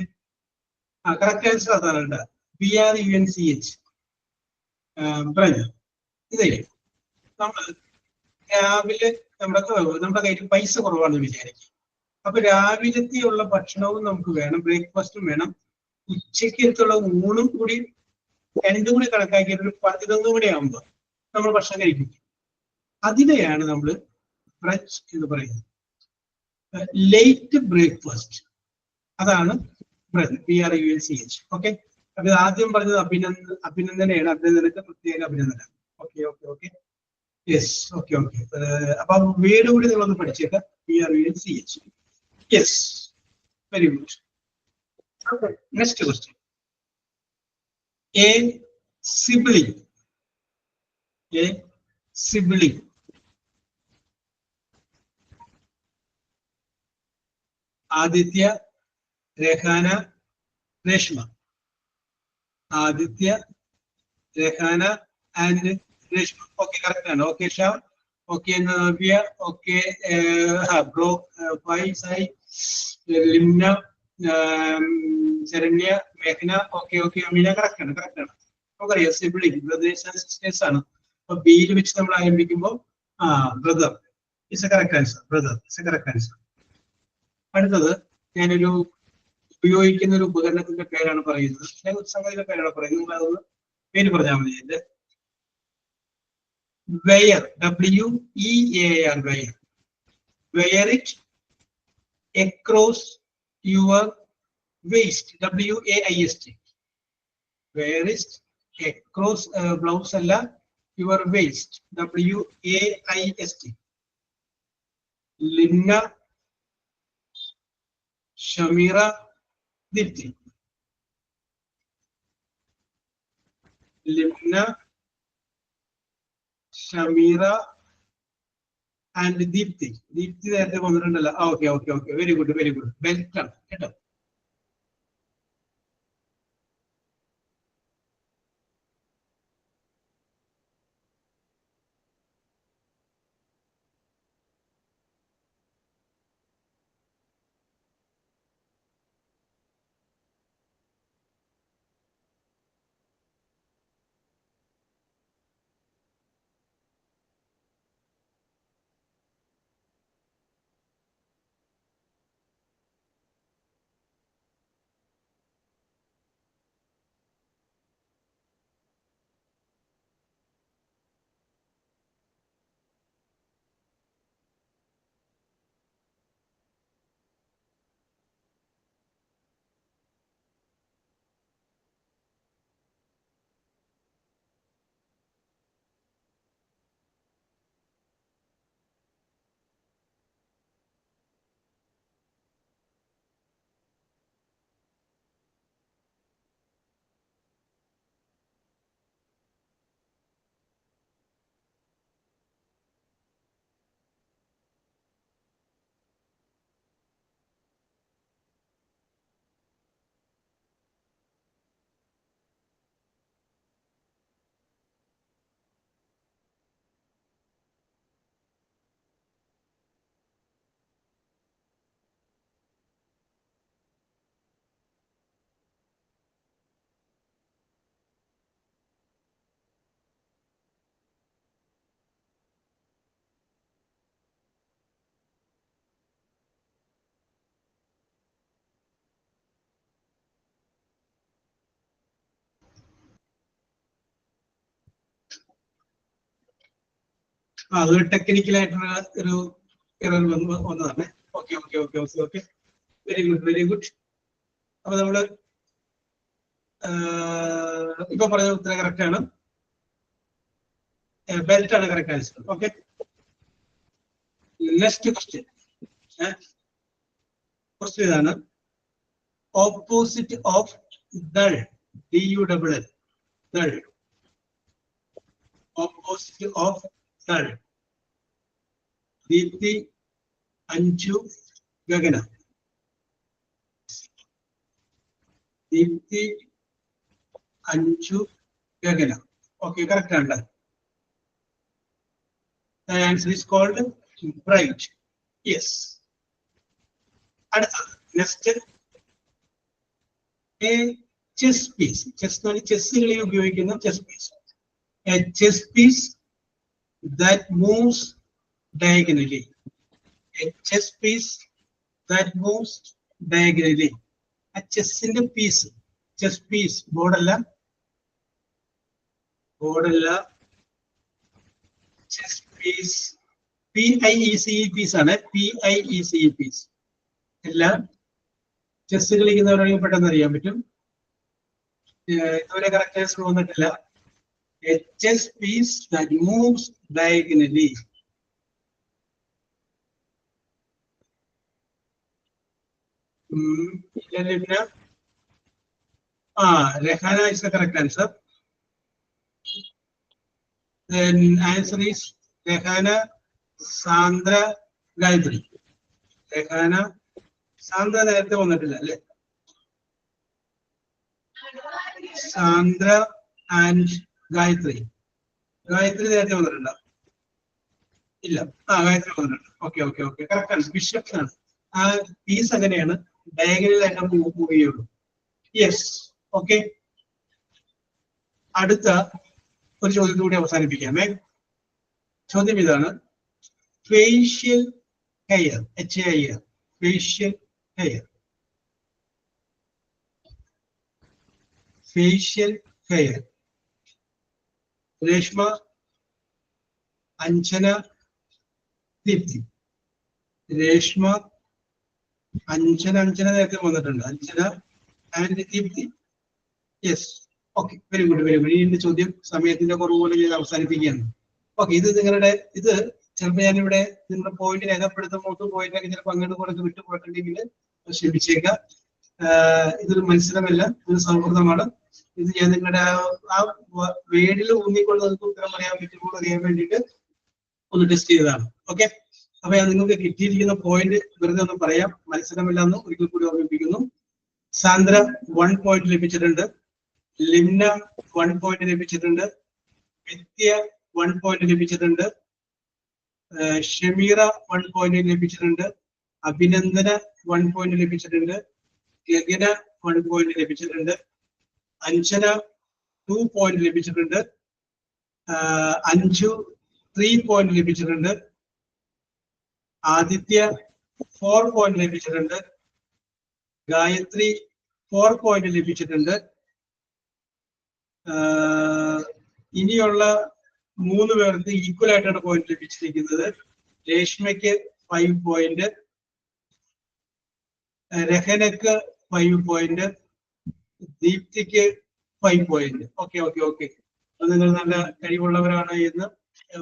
S1: കറക്റ്റ് ആൻസർ അതാണ് കേട്ടോ. BRUNCH. പറഞ്ഞു ഇതേ, നമ്മൾ രാവിലെ നമ്മുടെ കയ്യിൽ പൈസ കുറവാണെന്ന് വിചാരിക്കും. അപ്പൊ രാവിലത്തെയുള്ള ഭക്ഷണവും നമുക്ക് വേണം, ബ്രേക്ക്ഫാസ്റ്റും വേണം, ഉച്ചക്കത്തുള്ള ഊണും കൂടി രണ്ടും കൂടി കണക്കാക്കിയിട്ട് ഒരു 11 മണി ആകുമ്പോൾ നമ്മൾ ഭക്ഷണം കഴിക്കും. അതിനെയാണ് നമ്മൾ ബ്രഞ്ച് എന്ന് പറയുന്നത്. ലേറ്റ് ബ്രേക്ക്ഫാസ്റ്റ്, അതാണ് BRUNCH. ഓക്കെ. അപ്പൊ ആദ്യം പറഞ്ഞത് അഭിനന്ദനയാണ്. അഭിനന്ദനക്ക് പ്രത്യേക അഭിനന്ദനം. Okay okay okay. Yes, okay okay. അപ്പൊ വീട് കൂടി നിങ്ങളൊന്ന് പഠിച്ചേക്കാം. BRUNCH. Yes, very good. Next question. A sibling. Adithya, Rahana, Reshma. Adithya, Rahana and Reshma. Okay, correct ആണ്. Okay Sha, okay Navya, okay bro, Sai, Limna, Saranya, മേഘന. ഓക്കെ ഓക്കെ അമീന, കറക്റ്റ് ആണ്, കറക്റ്റ് ആണ്. നമുക്കറിയാം സിബ്ലിംഗ്, ബ്രദേഴ്സ് ആൻഡ് സിസ്റ്റേഴ്സ് ആണ്. അപ്പൊ ബിയിൽ വെച്ച് നമ്മൾ ആരംഭിക്കുമ്പോൾ brother is A correct answer. Brother is A correct answer. അടുത്തത് ഞാനൊരു ഉപയോഗിക്കുന്ന ഒരു ഉപകരണത്തിന്റെ പേരാണ് പറയുന്നത്. ഞാൻ ഒരു സംഗതിയുടെ പേരാണ് പറയുന്നത്. നിങ്ങൾ അതൊന്ന് പേര് പറഞ്ഞാൽ മതി. എന്റെ wear, WEAR, wear. Wear it across your waist, WAIST. Wear it across blouse അല്ല, your waist, WAIST. Limna, Shameera, Deepthi. Limna, Shameera and Deepthi. Deepthi നേരത്തെ വന്നിട്ടുണ്ടല്ലോ. Okay okay okay, very good very good. Welcome കേട്ടോ. അതൊരു ടെക്നിക്കലായിട്ടുള്ള ഒരു എറർ വന്നതാണ്. Okay okay okay okay okay, very good very good. അപ്പൊ നമ്മള് ഇപ്പൊ പറഞ്ഞ ഉത്തരം കറക്റ്റ് ആണ്. ബെൽറ്റ് ആണ് correct answer. Okay, next question. Question ഇതാണ്, opposite of dull, DULL, dull, opposite of dull. Deepthi, Anju, Gagana. Deepthi, Anju, Gagana. Okay, correct ആണ്. The answer is called bright. Yes. അടുത്തത് next, a chess piece. Chess എന്ന് പറഞ്ഞാൽ ചെസ്സുകളിൽ ഉപയോഗിക്കുന്ന chess piece. A chess piece that moves diagonally. A chess piece that moves diagonally. ആ ചെസ്സിന്റെ പീസ്, ചെസ് പീസ്, ബോർഡല്ല, ബോർഡല്ല, ചെസ് പീസ്, PIECE പീസ് ആണ്. PIECE piece. എല്ലാം ചെസ് കളിക്കുന്നവരാണെങ്കിൽ പെട്ടെന്ന് അറിയാൻ പറ്റും. ഇതുവരെ കറക്റ്റ് ആൻസർ വന്നിട്ടില്ല. A chess piece that moves diagonally. Rehana is the correct answer. Then answer is Rehana, Sandra, Gayatri. Rehana, Sandra നേരത്തെ വന്നിട്ടില്ല അല്ലേ? സാന്ദ്ര ആൻഡ് ഗായത്രി. ഗായത്രി നേരത്തെ വന്നിട്ടുണ്ടോ? ഇല്ല. ഗായത്രി വന്നിട്ടുണ്ട്. ഓക്കെ ഓക്കെ ഓക്കെ, കറക്റ്റ് ആണ്. ബിഷപ്പ് ആണ്. ആ പീസ് അങ്ങനെയാണ്, ഡയഗണലായിട്ട് മൂവ് ചെയ്യുള്ളൂ. Yes, okay. അടുത്ത ഒരു ചോദ്യം കൂടി അവസാനിപ്പിക്കാമേ. ചോദ്യം ഇതാണ്, facial hair, HAIR, facial hair. Facial hair. Reshma, Anjana, Deepthi. Reshma, Anjana, Anjana നേരത്തെ വന്നിട്ടുണ്ട്. Anjana and Deepthi. Yes, okay, very good very good. ഇതിന്റെ ചോദ്യം സമയത്തിന്റെ കുറവ് പോലെ ഞാൻ അവസാനിപ്പിക്കുകയാണ്. ഓക്കെ, ഇത് നിങ്ങളുടെ, ഇത് ചിലപ്പോൾ ഞാനിവിടെ നിങ്ങളുടെ പോയിന്റ് രേഖപ്പെടുത്തുമ്പോൾ പോയിന്റൊക്കെ ചിലപ്പോൾ അങ്ങോട്ട് കൂടെ വിട്ടു പോയിട്ടുണ്ടെങ്കിൽ ക്ഷമിച്ചേക്കാം. ഇതൊരു മത്സരമല്ല, ഒരു സൗഹൃദമാണ്. ഇത് ഞാൻ നിങ്ങളുടെ ആ വേടിൽ ഊന്നിക്കൊണ്ട് നിങ്ങൾക്ക് ഉത്തരം പറയാൻ പറ്റുമ്പോൾ അറിയാൻ വേണ്ടിയിട്ട് ഒന്ന് ടെസ്റ്റ് ചെയ്തതാണ്. ഓക്കെ, അപ്പൊ ഞാൻ നിങ്ങൾക്ക് കിട്ടിയിരിക്കുന്ന പോയിന്റ് വെറുതെ ഒന്ന് പറയാം, മത്സരമില്ലെന്ന് ഒരിക്കൽ കൂടി ഓർമ്മിപ്പിക്കുന്നു. സാന്ദ്ര 1 പോയിന്റ് ലഭിച്ചിട്ടുണ്ട്. ലിംന 1 പോയിന്റ് ലഭിച്ചിട്ടുണ്ട്. വിദ്യ 1 പോയിന്റ് ലഭിച്ചിട്ടുണ്ട്. ഷമീറ 1 പോയിന്റ് ലഭിച്ചിട്ടുണ്ട്. അഭിനന്ദന 1 പോയിന്റ് ലഭിച്ചിട്ടുണ്ട്. ഗഗന 1 പോയിന്റ് ലഭിച്ചിട്ടുണ്ട്. അഞ്ജന 2 പോയിന്റ് ലഭിച്ചിട്ടുണ്ട്. അഞ്ജു 3 പോയിന്റ് ലഭിച്ചിട്ടുണ്ട്. ആദിത്യ 4 പോയിന്റ് ലഭിച്ചിട്ടുണ്ട്. ഗായത്രി 4 പോയിന്റ് ലഭിച്ചിട്ടുണ്ട്. ഇനിയുള്ള 3 പേർക്ക് ഈക്വൽ ആയിട്ടാണ് പോയിന്റ് ലഭിച്ചിരിക്കുന്നത്. രേഷ്മയ്ക്ക് 5 പോയിന്റ്, രഹനക്ക് 5 പോയിന്റ്, ദീപ്തിക്ക് 5 പോയിന്റ്. ഓക്കെ ഓക്കെ ഓക്കെ, അത് നിങ്ങൾ നല്ല കഴിവുള്ളവരാണ് എന്ന്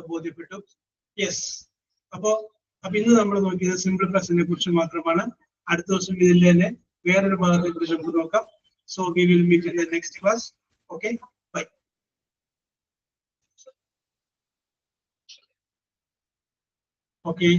S1: ബോധ്യപ്പെട്ടു. യെസ്, അപ്പൊ ഇന്ന് നമ്മൾ നോക്കിയത് സിമ്പിൾ പ്രസന്റിനെ കുറിച്ച് മാത്രമാണ്. അടുത്ത ദിവസം ഇതിന്റെ തന്നെ വേറൊരു ഭാഗത്തെ കുറിച്ച് നമുക്ക് നോക്കാം. So we will meet in the next class. Okay, bye. Okay.